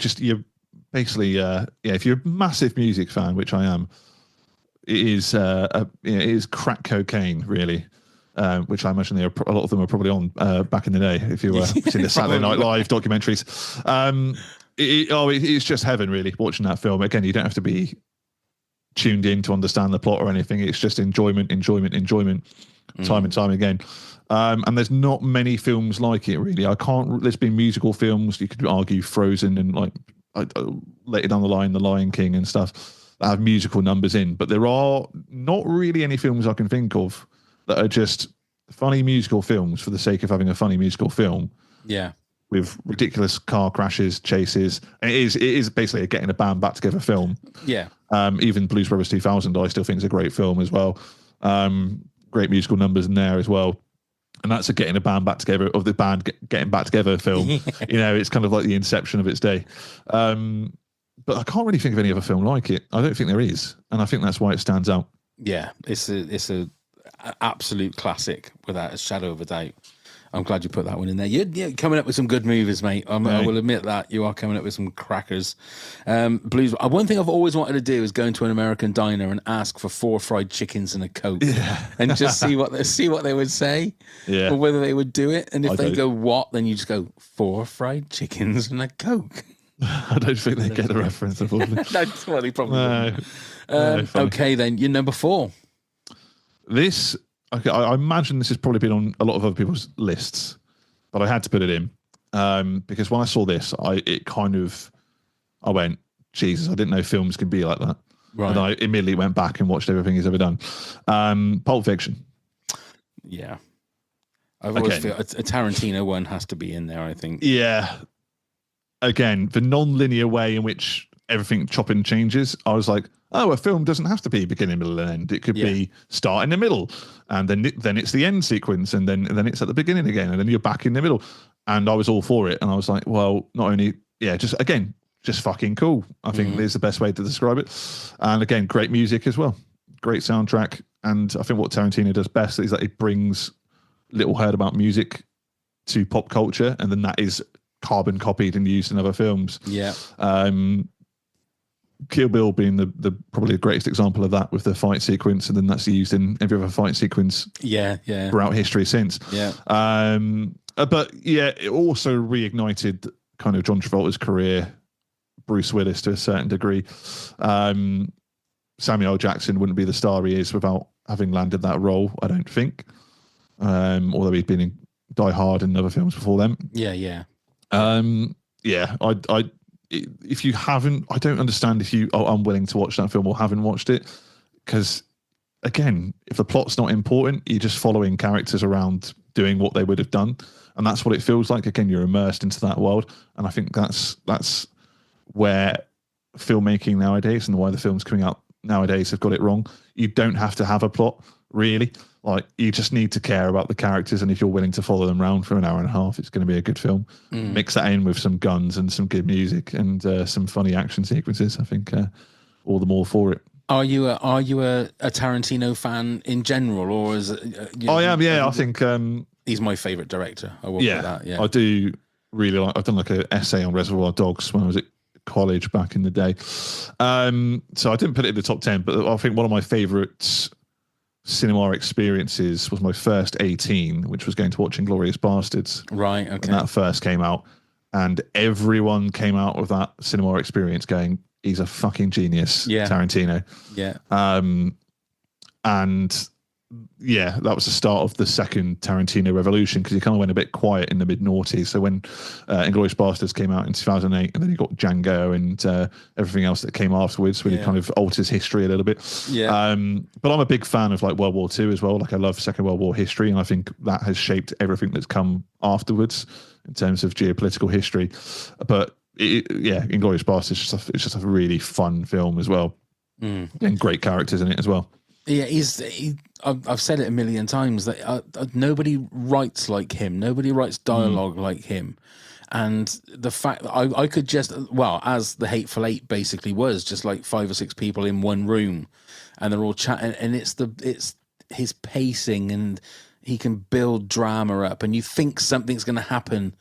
basically, if you're a massive music fan, which I am, it is crack cocaine, really, which I imagine a lot of them are probably on back in the day, if you were seeing the Saturday Night Live documentaries. It's just heaven, really, watching that film. Again, you don't have to be tuned in to understand the plot or anything. It's just enjoyment, time and time again. And there's not many films like it, really. There's been musical films, you could argue Frozen and like later down the line, The Lion King and stuff, that have musical numbers in, but there are not really any films I can think of that are just funny musical films for the sake of having a funny musical film. Yeah. With ridiculous car crashes, chases. And it is basically a getting a band back together film. Yeah. Even Blues Brothers 2000, I still think is a great film as well. Great musical numbers in there as well. And that's a getting a band back together, of the band getting back together film. It's kind of like the inception of its day. But I can't really think of any other film like it. I don't think there is, and I think that's why it stands out. Yeah, it's a absolute classic without a shadow of a doubt. I'm glad you put that one in there. You're coming up with some good movies, mate. I will admit that you are coming up with some crackers. Blues. One thing I've always wanted to do is go into an American diner and ask for 4 fried chickens and a Coke, and just see what they would say, or whether they would do it. And if they go what, then you just go 4 fried chickens and a Coke. I don't think they get the reference, unfortunately. That's what they probably. Okay, then you're number 4. This. Okay, I imagine this has probably been on a lot of other people's lists, but I had to put it in because when I saw this, I went, Jesus, I didn't know films could be like that. Right. And I immediately went back and watched everything he's ever done. Pulp Fiction. Yeah. I've always felt a Tarantino one has to be in there, I think. Yeah. Again, the non-linear way in which everything chopping changes, I was like, oh, a film doesn't have to be beginning, middle, and end. It could be start in the middle, and then it's the end sequence, and then it's at the beginning again, and then you're back in the middle. And I was all for it. And I was like, well, not only, just fucking cool. I think is the best way to describe it. And again, great music as well. Great soundtrack. And I think what Tarantino does best is that he brings little heard about music to pop culture, and then that is carbon copied and used in other films. Yeah. Kill Bill being the probably the greatest example of that with the fight sequence, and then that's used in every other fight sequence throughout history since. But it also reignited kind of John Travolta's career, Bruce Willis to a certain degree. Samuel L. Jackson wouldn't be the star he is without having landed that role, I don't think. Although he'd been in Die Hard and other films before them. If you haven't, I don't understand if you are unwilling to watch that film or haven't watched it, because again, if the plot's not important, you're just following characters around doing what they would have done, and that's what it feels like. Again, you're immersed into that world, and I think that's where filmmaking nowadays and why the films coming out nowadays have got it wrong. You don't have to have a plot, really. Like, you just need to care about the characters, and if you're willing to follow them around for an hour and a half, it's going to be a good film. Mix that in with some guns and some good music and some funny action sequences. I think all the more for it. Are you a Tarantino fan in general, or is it? I am. Yeah, I think he's my favorite director. I will put that. Yeah, I do really like. I've done like an essay on Reservoir Dogs when I was at college back in the day. So I didn't put it in the top 10, but I think one of my favorites cinema experiences was my first 18, which was going to watch Inglourious Bastards. Right, okay. When that first came out, and everyone came out of that cinema experience going, he's a fucking genius, Tarantino. Yeah. And that was the start of the second Tarantino revolution, because he kind of went a bit quiet in the mid-noughties. So when Inglourious Bastards came out in 2008, and then you got Django and everything else that came afterwards, when he kind of alters history a little bit. Yeah. But I'm a big fan of like World War II as well. Like, I love Second World War history, and I think that has shaped everything that's come afterwards in terms of geopolitical history. But Inglourious Bastards it's just a really fun film as well, and great characters in it as well. Yeah, I've said it a million times that nobody writes like him. Nobody writes dialogue like him. And the fact that I could just, as the Hateful Eight basically was, just like 5 or 6 people in one room, and they're all chatting, and it's his pacing, and he can build drama up, and you think something's going to happen.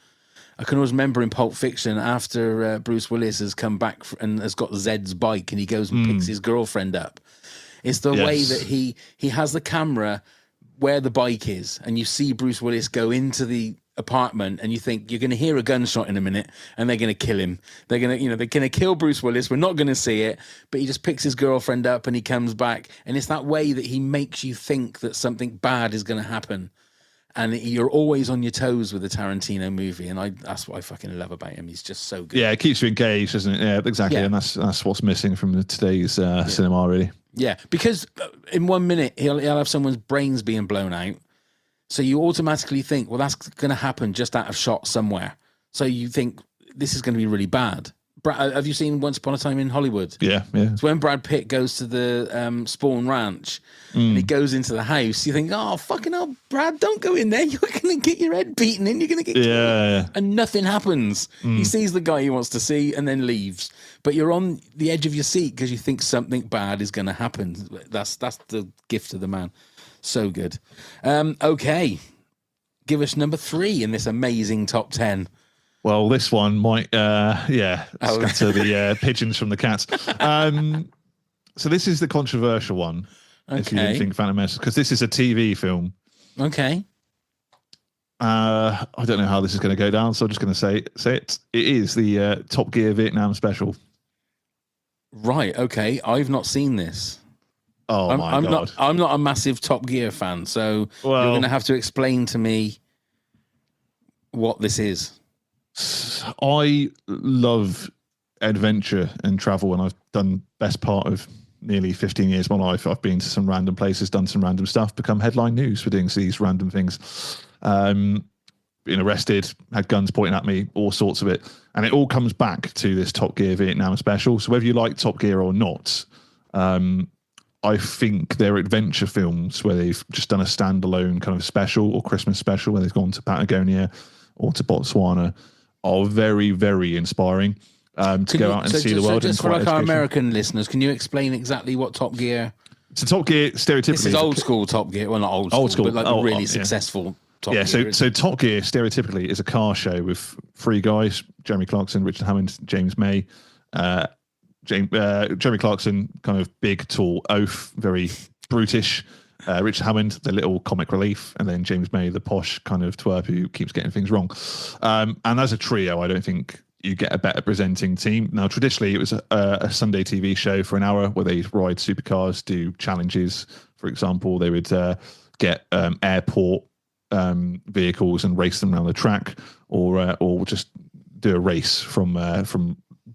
I can always remember in Pulp Fiction, after Bruce Willis has come back and has got Zed's bike, and he goes and picks his girlfriend up. It's the way that he has the camera where the bike is, and you see Bruce Willis go into the apartment, and you think you're going to hear a gunshot in a minute, and they're going to kill him. They're going to kill Bruce Willis. We're not going to see it, but he just picks his girlfriend up and he comes back, and it's that way that he makes you think that something bad is going to happen, and you're always on your toes with a Tarantino movie, and that's what I fucking love about him. He's just so good. Yeah, it keeps you engaged, doesn't it? Yeah, exactly, and that's what's missing from today's cinema, really. Yeah, because in 1 minute he'll have someone's brains being blown out, so you automatically think, well, that's going to happen just out of shot somewhere. So you think this is going to be really bad. Have you seen Once Upon a Time in Hollywood? Yeah. It's when Brad Pitt goes to the Spawn Ranch and he goes into the house. You think, oh, fucking hell, Brad, don't go in there. You're going to get your head beaten in. You're going to get killed. Yeah. And nothing happens. He sees the guy he wants to see and then leaves. But you're on the edge of your seat because you think something bad is going to happen. That's the gift of the man. So good. Okay. give us number 3 in this amazing top 10. Well, this one might, scatter the pigeons from the cats. So this is the controversial one. Okay. If you didn't think Phantom Menace, because this is a TV film. Okay. I don't know how this is going to go down, so I'm just going to say it. It is the Top Gear Vietnam special. Right. Okay. I've not seen this. Oh my God! I'm not a massive Top Gear fan, so you're going to have to explain to me what this is. I love adventure and travel, and I've done best part of nearly 15 years of my life. I've been to some random places, done some random stuff, become headline news for doing these random things. Been arrested, had guns pointing at me, all sorts of it. And it all comes back to this Top Gear Vietnam special. So whether you like Top Gear or not, I think they're adventure films where they've just done a standalone kind of special or Christmas special where they've gone to Patagonia or to Botswana are very, very inspiring to go out and see the world. So just for like our American listeners, can you explain exactly what Top Gear? So Top Gear stereotypically, this is old school Top Gear. Well, not old school, but like the really successful Top Gear. So Top Gear stereotypically is a car show with 3 guys: Jeremy Clarkson, Richard Hammond, James May. Jeremy Clarkson, kind of big, tall oaf, very brutish. Richard Hammond, the little comic relief, and then James May, the posh kind of twerp who keeps getting things wrong. And as a trio, I don't think you get a better presenting team. Now, traditionally, it was a Sunday TV show for an hour where they ride supercars, do challenges. For example, they would get airport vehicles and race them around the track, or just do a race from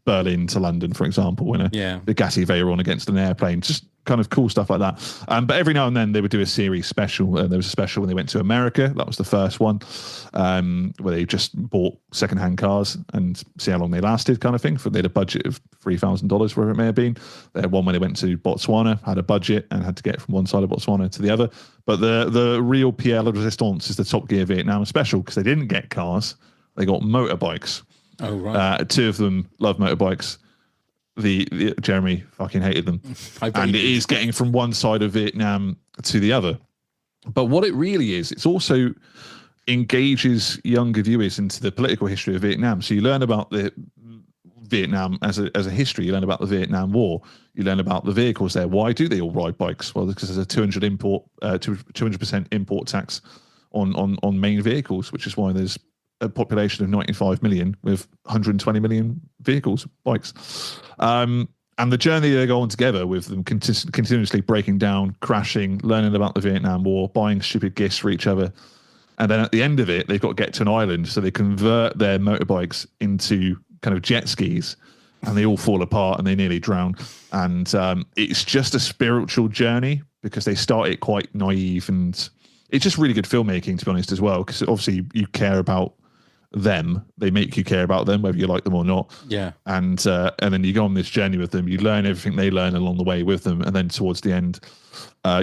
Berlin to London, for example, in a Bugatti Veyron against an airplane. Just kind of cool stuff like that. But every now and then they would do a series special. There was a special when they went to America. That was the first one, where they just bought secondhand cars and see how long they lasted, kind of thing. They had a budget of $3,000, wherever it may have been. They had one when they went to Botswana, had a budget and had to get from one side of Botswana to the other. But the real Pierre La Resistance is the Top Gear Vietnam special, because they didn't get cars, they got motorbikes. Oh, right. 2 of them love motorbikes. The Jeremy fucking hated them. And it is getting from one side of Vietnam to the other. But what it really is, it's also engages younger viewers into the political history of Vietnam. So you learn about the Vietnam as a history. You learn about the Vietnam War. You learn about the vehicles there. Why do they all ride bikes? Well, because there's a 200% import tax on main vehicles, which is why there's a population of 95 million with 120 million vehicles, bikes. And the journey they go on together with them continuously breaking down, crashing, learning about the Vietnam War, buying stupid gifts for each other. And then at the end of it, they've got to get to an island. So they convert their motorbikes into kind of jet skis, and they all fall apart and they nearly drown. And it's just a spiritual journey, because they start it quite naive, and it's just really good filmmaking, to be honest, as well. Because obviously you care about them, they make you care about them whether you like them or not. And then you go on this journey with them, you learn everything they learn along the way with them, and then towards the end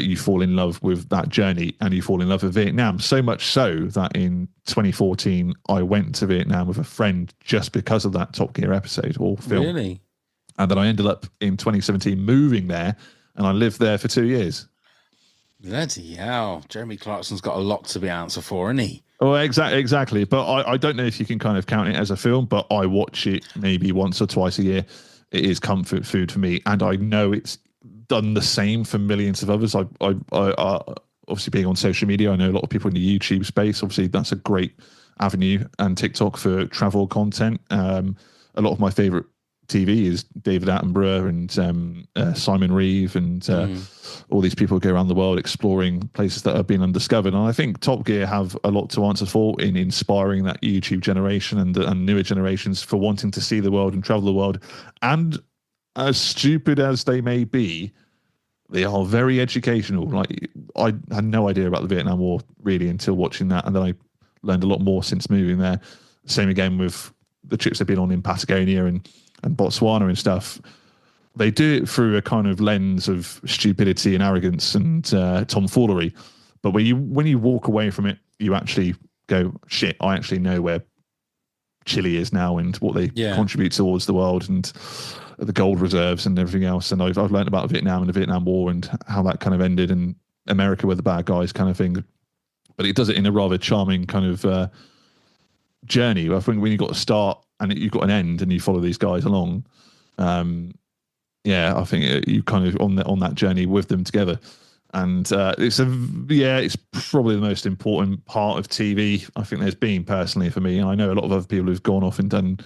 you fall in love with that journey, and you fall in love with Vietnam, so much so that in 2014 I went to Vietnam with a friend just because of that Top Gear episode or film. Really? And then I ended up in 2017 moving there, and I lived there for 2 years. Bloody hell, Jeremy Clarkson's got a lot to be answered for, isn't he? Oh, exactly. But I don't know if you can kind of count it as a film, but I watch it maybe once or twice a year. It is comfort food for me, and I know it's done the same for millions of others. I obviously, being on social media, I know a lot of people in the YouTube space. Obviously, that's a great avenue, and TikTok for travel content. A lot of my favorite TV is David Attenborough and Simon Reeve and all these people go around the world exploring places that have been undiscovered. And I think Top Gear have a lot to answer for in inspiring that YouTube generation and newer generations for wanting to see the world and travel the world. And as stupid as they may be, they are very educational. Like, I had no idea about the Vietnam War really until watching that, and then I learned a lot more since moving there. Same again with the trips they've been on in Patagonia and Botswana and stuff. They do it through a kind of lens of stupidity and arrogance and tomfoolery. But when you walk away from it, you actually go, shit, I actually know where Chile is now and what they contribute towards the world and the gold reserves and everything else. And I've learned about Vietnam and the Vietnam War and how that kind of ended, and America were the bad guys kind of thing. but it does it in a rather charming kind of journey. I think when you've got a start and you've got an end and you follow these guys along, I think you kind of on that journey with them together. And it's probably the most important part of TV I think there's been personally for me. And I know a lot of other people who've gone off and done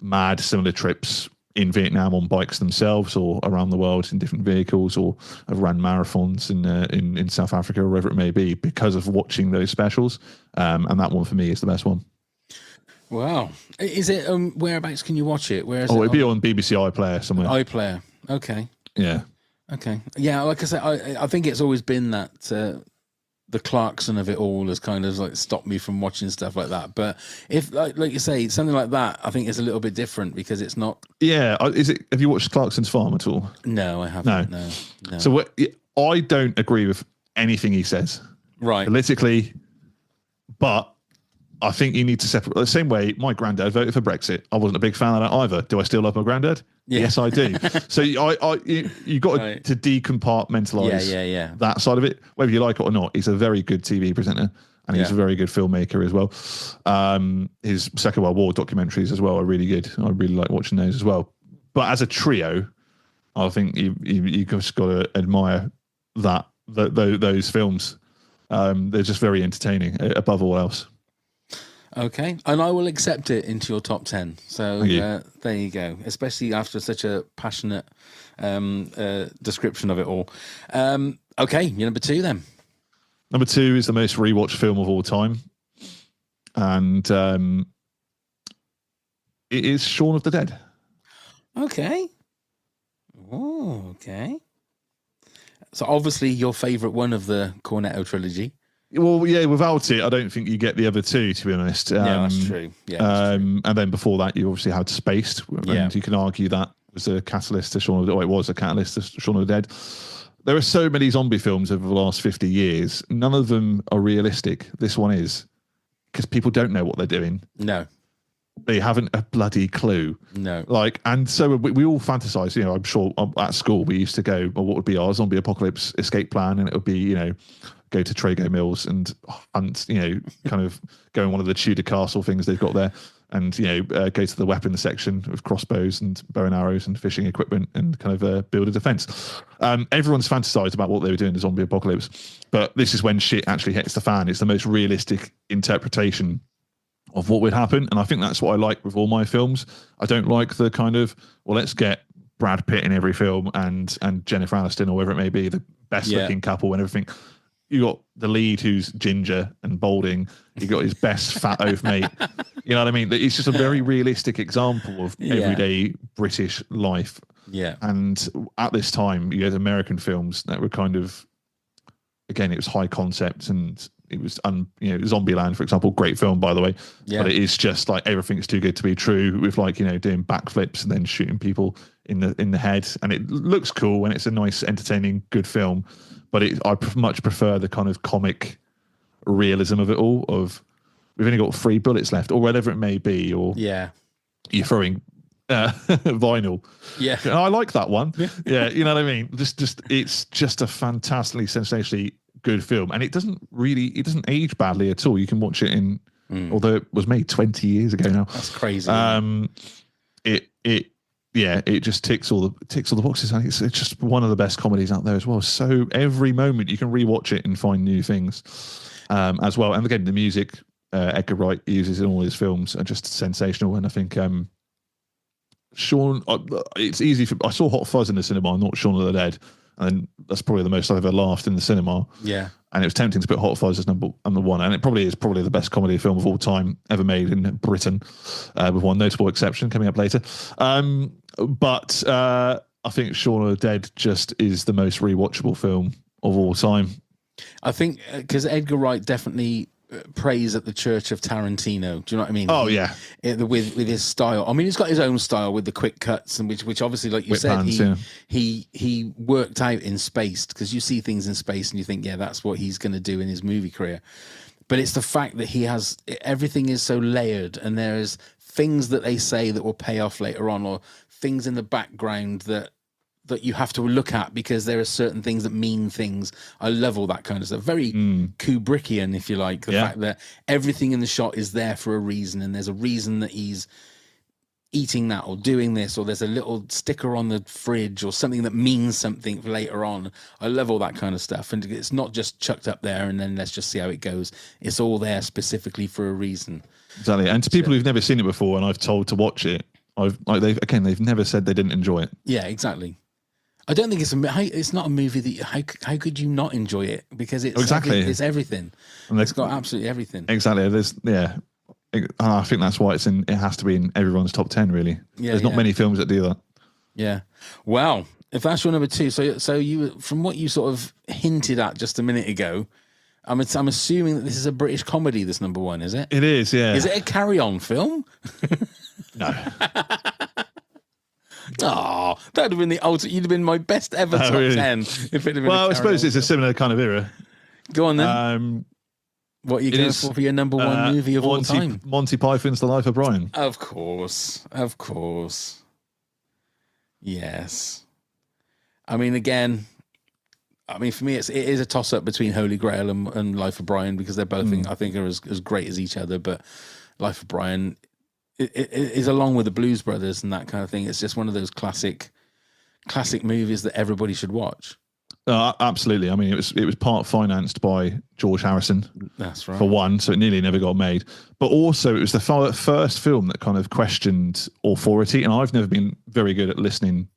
mad similar trips in Vietnam on bikes themselves or around the world in different vehicles, or have ran marathons in South Africa or wherever it may be because of watching those specials. And that one for me is the best one. Wow. Is it, whereabouts can you watch it? Where is it? It'd be on BBC iPlayer somewhere. iPlayer. Okay. Yeah. Okay. Yeah, like I said, I think it's always been that the Clarkson of it all has kind of like stopped me from watching stuff like that. But if, like you say, something like that, I think it's a little bit different because it's not. Yeah. Have you watched Clarkson's Farm at all? No, I haven't. No. So I don't agree with anything he says. Right. Politically, but I think you need to separate. The same way my granddad voted for Brexit. I wasn't a big fan of that either. Do I still love my granddad? Yeah. Yes, I do. So you got to decompartmentalize that side of it, whether you like it or not. He's a very good TV presenter, and he's a very good filmmaker as well. His Second World War documentaries as well are really good. I really like watching those as well. But as a trio, I think you just got to admire those films. They're just very entertaining above all else. Okay, and I will accept it into your top 10. So there you go, especially after such a passionate description of it all. Okay, you're number 2 then. Number 2 is the most rewatched film of all time. And it is Shaun of the Dead. Okay. Oh, okay. So obviously your favourite one of the Cornetto trilogy. Well, yeah, without it, I don't think you get the other 2, to be honest. That's true. Yeah, that's true. And then before that, you obviously had Spaced, and you can argue that was a catalyst to Shaun of the Dead. It was a catalyst to Shaun of the Dead. There are so many zombie films over the last 50 years. None of them are realistic. This one is, because people don't know what they're doing. No. They haven't a bloody clue. No. And so we all fantasize, I'm sure at school we used to go, well, what would be our zombie apocalypse escape plan? And it would be, go to Trago Mills and hunt, kind of go in one of the Tudor castle things they've got there, and go to the weapons section with crossbows and bow and arrows and fishing equipment and kind of build a defense. Everyone's fantasized about what they were doing in the zombie apocalypse, but this is when shit actually hits the fan. It's the most realistic interpretation of what would happen, and I think that's what I like with all my films. I don't like the kind of, well, let's get Brad Pitt in every film and Jennifer Aniston or whatever it may be, the best looking couple and everything. You got the lead who's ginger and balding. You got his best fat oaf mate. You know what I mean? It's just a very realistic example of everyday British life. Yeah. And at this time, you had American films that were kind of, again, it was high concept, and it was Zombieland, for example, great film by the way. Yeah. But it is just like everything's too good to be true, with doing backflips and then shooting people in the head, and it looks cool and it's a nice, entertaining, good film. But I much prefer the kind of comic realism of it all. Of we've only got 3 bullets left, or whatever it may be, or you're throwing vinyl. Yeah, I like that one. Yeah, you know what I mean. Just it's just a fantastically, sensationally good film, and it doesn't age badly at all. You can watch it in, although it was made 20 years ago now. That's crazy. It just ticks all the boxes. And it's just one of the best comedies out there as well. So every moment you can rewatch it and find new things as well. And again, the music Edgar Wright uses in all his films are just sensational. And I think Shaun, it's easy for. I saw Hot Fuzz in the cinema, not Shaun of the Dead, and that's probably the most I've ever laughed in the cinema. Yeah. And it was tempting to put Hot Fuzz as number 1, and it probably is the best comedy film of all time ever made in Britain, with one notable exception coming up later. But I think Shaun of the Dead just is the most rewatchable film of all time. I think because Edgar Wright definitely prays at the church of Tarantino. Do you know what I mean? Oh, yeah. With his style. I mean, he's got his own style with the quick cuts, and which obviously, like you Whip said, hands, he worked out in Spaced, because you see things in space and you think, yeah, that's what he's going to do in his movie career. But it's the fact that everything is so layered, and there is things that they say that will pay off later on, or things in the background that that you have to look at because there are certain things that mean things. I love all that kind of stuff. Very Kubrickian, if you like. The fact that everything in the shot is there for a reason, and there's a reason that he's eating that or doing this, or there's a little sticker on the fridge or something that means something for later on. I love all that kind of stuff. And it's not just chucked up there and then let's just see how it goes. It's all there specifically for a reason. Exactly. And to people who've never seen it before and I've told to watch it, they've never said they didn't enjoy it. Yeah, exactly. I don't think it's not a movie that how could you not enjoy it, because it's it's everything. And it's got absolutely everything. Exactly. I think that's why it has to be in everyone's top 10. Really, there's not many films that do that. Yeah. Well, if that's your number 2, so you, from what you sort of hinted at just a minute ago, I'm assuming that this is a British comedy. This number 1, is it? It is. Yeah. Is it a carry-on film? No. Oh, that'd have been the ultimate. You'd have been my best ever top 10 if it had been. Well, I suppose it's a similar kind of era. Go on then. What are you going for your number 1 movie of all time? Monty Python's The Life of Brian. Of course. Yes. I mean, for me, it is a toss-up between Holy Grail and Life of Brian, because they're both, I think, are as great as each other. But Life of Brian it is, along with the Blues Brothers and that kind of thing, it's just one of those classic movies that everybody should watch. Absolutely. I mean, it was part financed by George Harrison. That's right. For one, so it nearly never got made. But also, it was the first film that kind of questioned authority. And I've never been very good at listening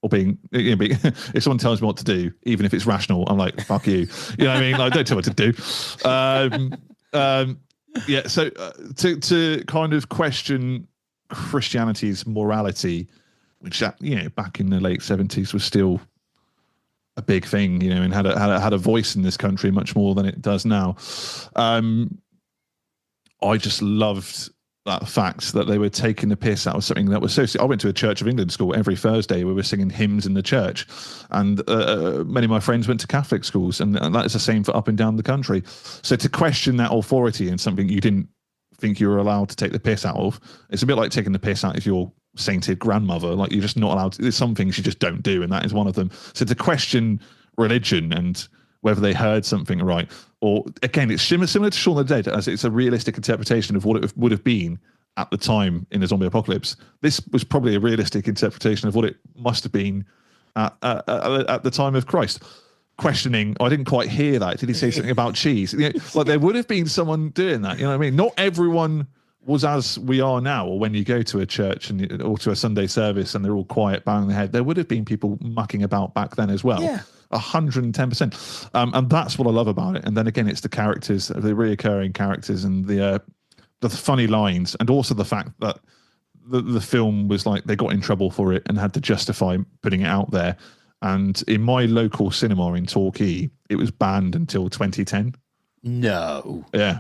or being if someone tells me what to do, even if it's rational, I'm like, fuck you. You know what I mean? Like, don't tell me what to do. Yeah. So to kind of question Christianity's morality, which back in the late 70s was still a big thing, and had a voice in this country much more than it does now. I just loved that fact that they were taking the piss out of something that was so. I went to a Church of England school. Every Thursday we were singing hymns in the church, and many of my friends went to Catholic schools, and that is the same for up and down the country. So to question that authority in something you didn't think you were allowed to take the piss out of, it's a bit like taking the piss out of your sainted grandmother. Like, you're just not allowed to. There's some things you just don't do, and that is one of them. So to question religion and whether they heard something right, or again, it's similar to Shaun of the Dead, as it's a realistic interpretation of what it would have been at the time in the zombie apocalypse. This was probably a realistic interpretation of what it must have been at the time of Christ. Questioning, I didn't quite hear that. Did he say something about cheese? Like, there would have been someone doing that. You know what I mean? Not everyone was as we are now, or when you go to a church or to a Sunday service and they're all quiet, bowing their head. There would have been people mucking about back then as well. Yeah. 110%. And that's what I love about it. And then again, it's the characters, the reoccurring characters, and the funny lines, and also the fact that the film was like, they got in trouble for it and had to justify putting it out there. And in my local cinema in Torquay, it was banned until 2010. No. Yeah.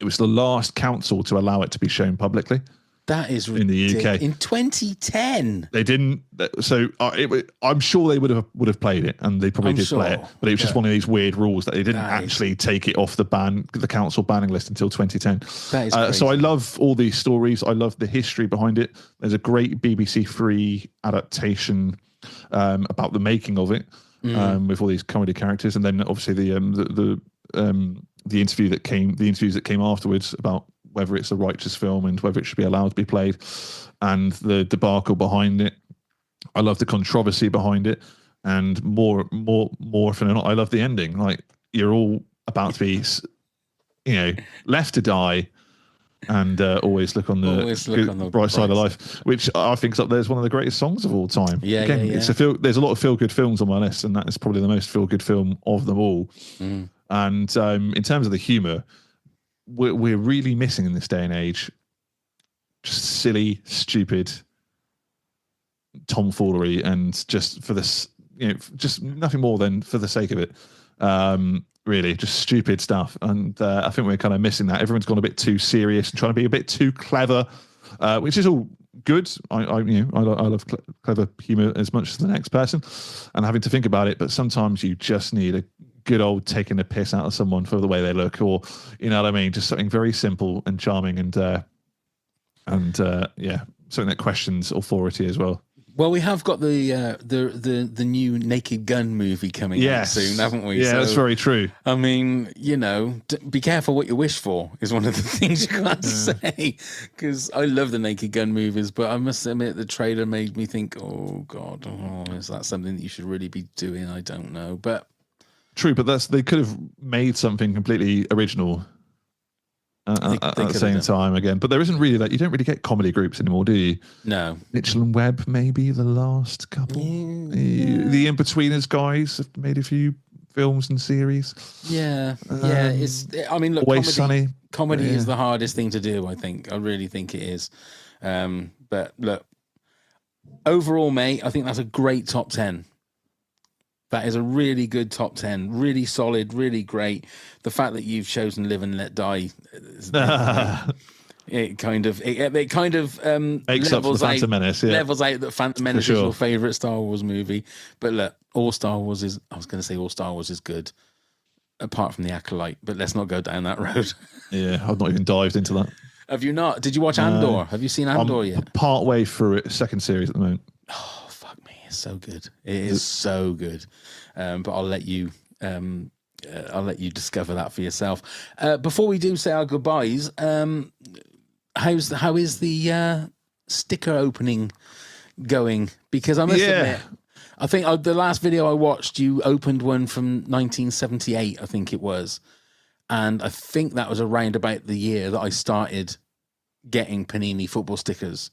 It was the last council to allow it to be shown publicly. That is in the UK in 2010. They didn't. So I'm sure they would have played it, and they probably did play it. But it was just one of these weird rules that they didn't actually take it off the council banning list until 2010. That is crazy. So I love all these stories. I love the history behind it. There's a great BBC Three adaptation about the making of it, with all these comedy characters, and then obviously the interviews that came afterwards about whether it's a righteous film and whether it should be allowed to be played, and the debacle behind it. I love the controversy behind it, and more often than not, I love the ending. Like, you're all about to be, left to die, and always look on the bright side of life, which I think is up there as one of the greatest songs of all time. Yeah, again, yeah. There's a lot of feel-good films on my list, and that is probably the most feel-good film of them all. And in terms of the humour, we're really missing in this day and age just silly, stupid tomfoolery, and just for this, just nothing more than for the sake of it. Really, just stupid stuff. And I think we're kind of missing that. Everyone's gone a bit too serious and trying to be a bit too clever, which is all good. I love clever humour as much as the next person, and having to think about it. But sometimes you just need a good old taking the piss out of someone for the way they look, or you know what I mean, just something very simple and charming, and something that questions authority as well. Well, we have got the new Naked Gun movie coming out soon, haven't we? Yeah, so, that's very true. I mean, be careful what you wish for is one of the things you can't say. Because I love the Naked Gun movies, but I must admit the trailer made me think, oh God, is that something that you should really be doing? I don't know, but true. But they could have made something completely original. At the same time again, but there isn't really you don't really get comedy groups anymore, do you? No. Mitchell and Webb, maybe the last couple. The In-Betweeners guys have made a few films and series. Yeah. I mean, look, Always Sunny. Comedy is the hardest thing to do, I think. I really think it is. But look, overall, mate, I think that's a great top 10. That is a really good top 10, really solid, really great. The fact that you've chosen Live and Let Die, it kind of Makes up for the Phantom Menace. Yeah. Levels out that Phantom Menace is your favorite Star Wars movie. But look, all Star Wars is good, apart from the Acolyte. But let's not go down that road. Yeah, I've not even dived into that. Have you not? Did you watch Andor? Have you seen Andor yet? Part way through it, second series at the moment. Oh, fuck me. It's so good. It is so good. But I'll let you discover that for yourself. Before we do say our goodbyes, how is the sticker opening going? Because I must admit, I think the last video I watched, you opened one from 1978, I think it was. And I think that was around about the year that I started getting Panini football stickers.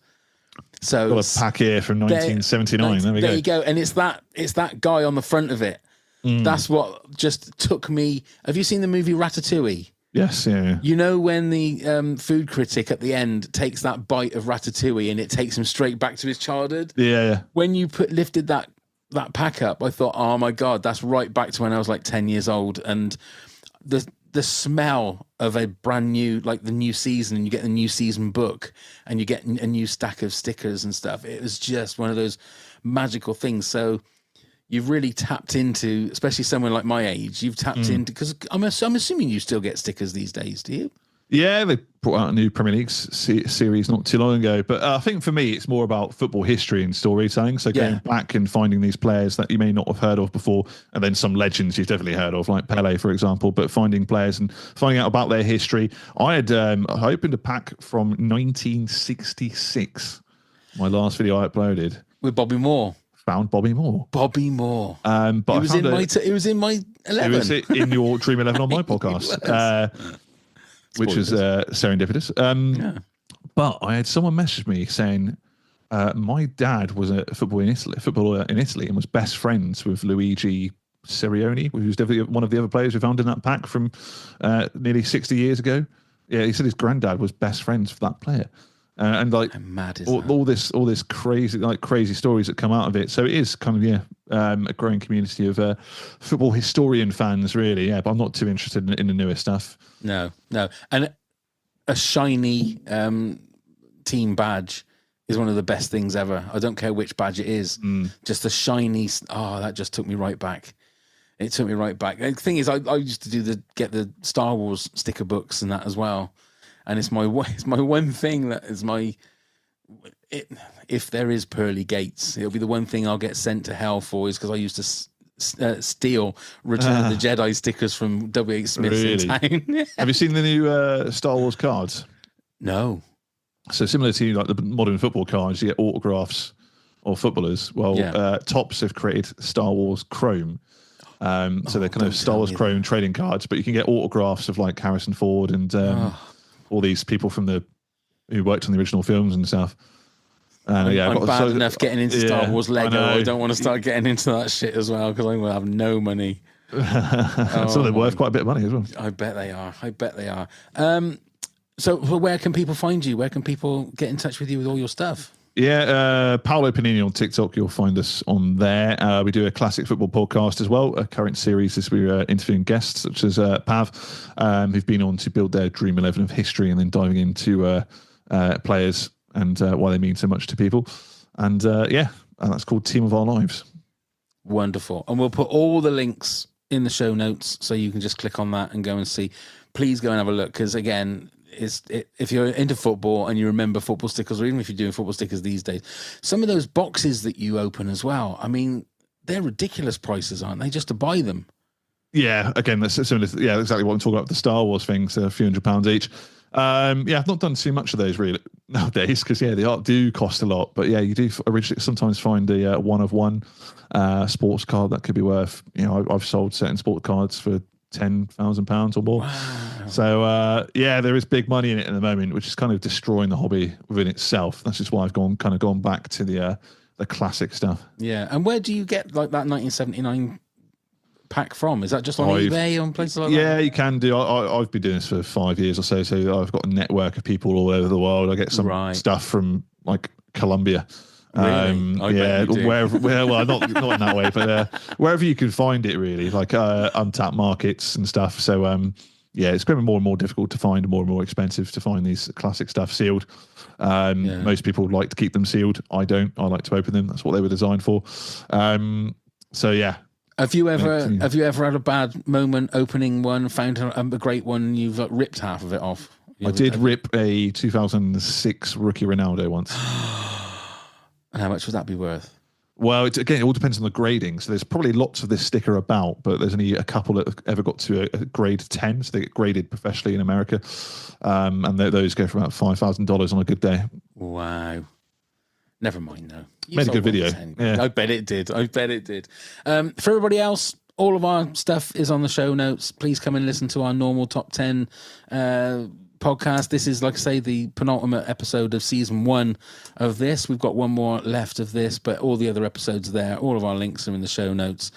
So got a pack here from 1979. There you go. And it's that guy on the front of it. That's what just took me. Have you seen the movie Ratatouille? Yes, yeah. You know when the food critic at the end takes that bite of Ratatouille and it takes him straight back to his childhood? Yeah. When you lifted that pack up, I thought, oh my God, that's right back to when I was like 10 years old. And the smell of a brand new, like the new season, and you get the new season book and you get a new stack of stickers and stuff. It was just one of those magical things. So you've really tapped into, especially someone like my age, you've tapped into, because I'm assuming you still get stickers these days, do you? Yeah, they brought out a new Premier League series not too long ago. But I think for me, it's more about football history and storytelling. So going back and finding these players that you may not have heard of before, and then some legends you've definitely heard of, like Pele, for example, but finding players and finding out about their history. I opened a pack from 1966, my last video I uploaded. With Bobby Moore. Found Bobby Moore. But it was in my 11. It was in your Dream 11 on my podcast. Which was serendipitous. But I had someone message me saying my dad was a footballer in Italy and was best friends with Luigi Sirioni, who was definitely one of the other players we found in that pack from nearly 60 years ago. Yeah, he said his granddad was best friends with that player. And like all this crazy stories that come out of it. So it is kind of a growing community of football historian fans, really. Yeah, but I'm not too interested in the newer stuff. No, and a shiny team badge is one of the best things ever. I don't care which badge it is, just the shiny. Oh, that just took me right back. It took me right back. The thing is, I used to get the Star Wars sticker books and that as well. And it's my one thing that is if there is pearly gates, it'll be the one thing I'll get sent to hell for, is because I used to steal Return of the Jedi stickers from W.H. Smith's in town. Have you seen the new Star Wars cards? No. So similar to like the modern football cards, you get autographs of footballers. Well, Topps have created Star Wars Chrome. So they're kind of Star Wars Chrome trading cards, but you can get autographs of like Harrison Ford and all these people from who worked on the original films and stuff. I'm bad enough getting into Star Wars Lego. I don't want to start getting into that shit as well, because I'm going to have no money. So they're worth quite a bit of money as well. I bet they are. So where can people find you? Where can people get in touch with you with all your stuff? Yeah, Paolo Panini on TikTok. You'll find us on there. We do a classic football podcast as well. A current series as we're interviewing guests such as Pav, who've been on to build their Dream 11 of history and then diving into players and why they mean so much to people. And and that's called Team of Our Lives. Wonderful. And we'll put all the links in the show notes so you can just click on that and go and see. Please go and have a look, because again, if you're into football and you remember football stickers, or even if you're doing football stickers these days, some of those boxes that you open as well, I mean, they're ridiculous prices, aren't they, just to buy them? Yeah, again, that's similar. Yeah, exactly what I'm talking about. The Star Wars things, a few £100 each. Yeah, I've not done too much of those really nowadays because the art do cost a lot. But yeah, you do originally sometimes find a one-of-one sports card that could be worth. I've sold certain sports cards for £10,000 or more. Wow. So yeah, there is big money in it at the moment, which is kind of destroying the hobby within itself. That's just why I've gone back to the classic stuff. Yeah, and where do you get like that 1979 pack from? Is that just on eBay, on places like that? Yeah, you can do. I've been doing this for 5 years or so, so I've got a network of people all over the world. I get some stuff from like Colombia. Really? Yeah, wherever. Well, not in that way, but wherever you can find it, really, like untapped markets and stuff. So yeah, it's becoming more and more difficult to find, more and more expensive to find these classic stuff sealed. Most people like to keep them sealed. I don't. I like to open them. That's what they were designed for. So yeah. Have you ever had a bad moment opening one, found a great one, and you've ripped half of it off? I did rip a 2006 rookie Ronaldo once. And how much would that be worth? Well, it all depends on the grading. So there's probably lots of this sticker about, but there's only a couple that have ever got to a grade 10. So they get graded professionally in America. And those go for about $5,000 on a good day. Wow. Never mind, though. Made a good video. Yeah. I bet it did. For everybody else, all of our stuff is on the show notes. Please come and listen to our normal top 10 podcast. This is, like I say, the penultimate episode of season 1 of this. We've got one more left of this, but all the other episodes are there. All of our links are in the show notes.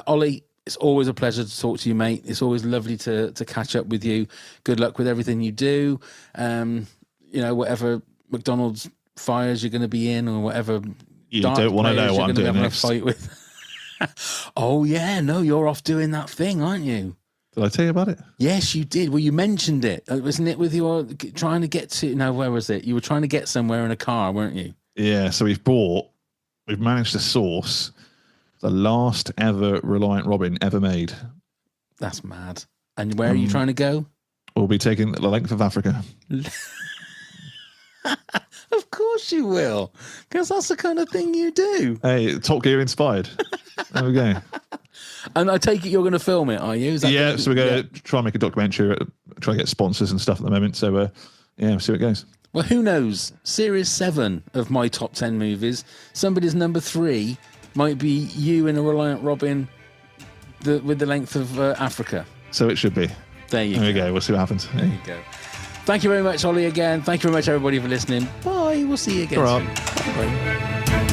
Ollie, it's always a pleasure to talk to you, mate. It's always lovely to catch up with you. Good luck with everything you do. Whatever McDonald's fires you're going to be in, or whatever. You don't want to know what I'm doing next. A fight with. Oh yeah, no, you're off doing that thing, aren't you? Did I tell you about it? Yes, you did. Well, you mentioned it. Wasn't it with your trying to get to... No, where was it? You were trying to get somewhere in a car, weren't you? Yeah, so we've managed to source the last ever Reliant Robin ever made. That's mad. And where are you trying to go? We'll be taking the length of Africa. Of course you will, because that's the kind of thing you do. Hey, Top Gear inspired. There we go. And I take it you're going to film it, are you? So we're going to try and make a documentary, try and get sponsors and stuff at the moment. So, we'll see how it goes. Well, who knows? Series 7 of my top 10 movies, somebody's number 3 might be you in a Reliant Robin with the length of Africa. So it should be. There we go. We'll see what happens. There you go. Thank you very much, Ollie, again. Thank you very much, everybody, for listening. Bye. We'll see you again soon. Bye.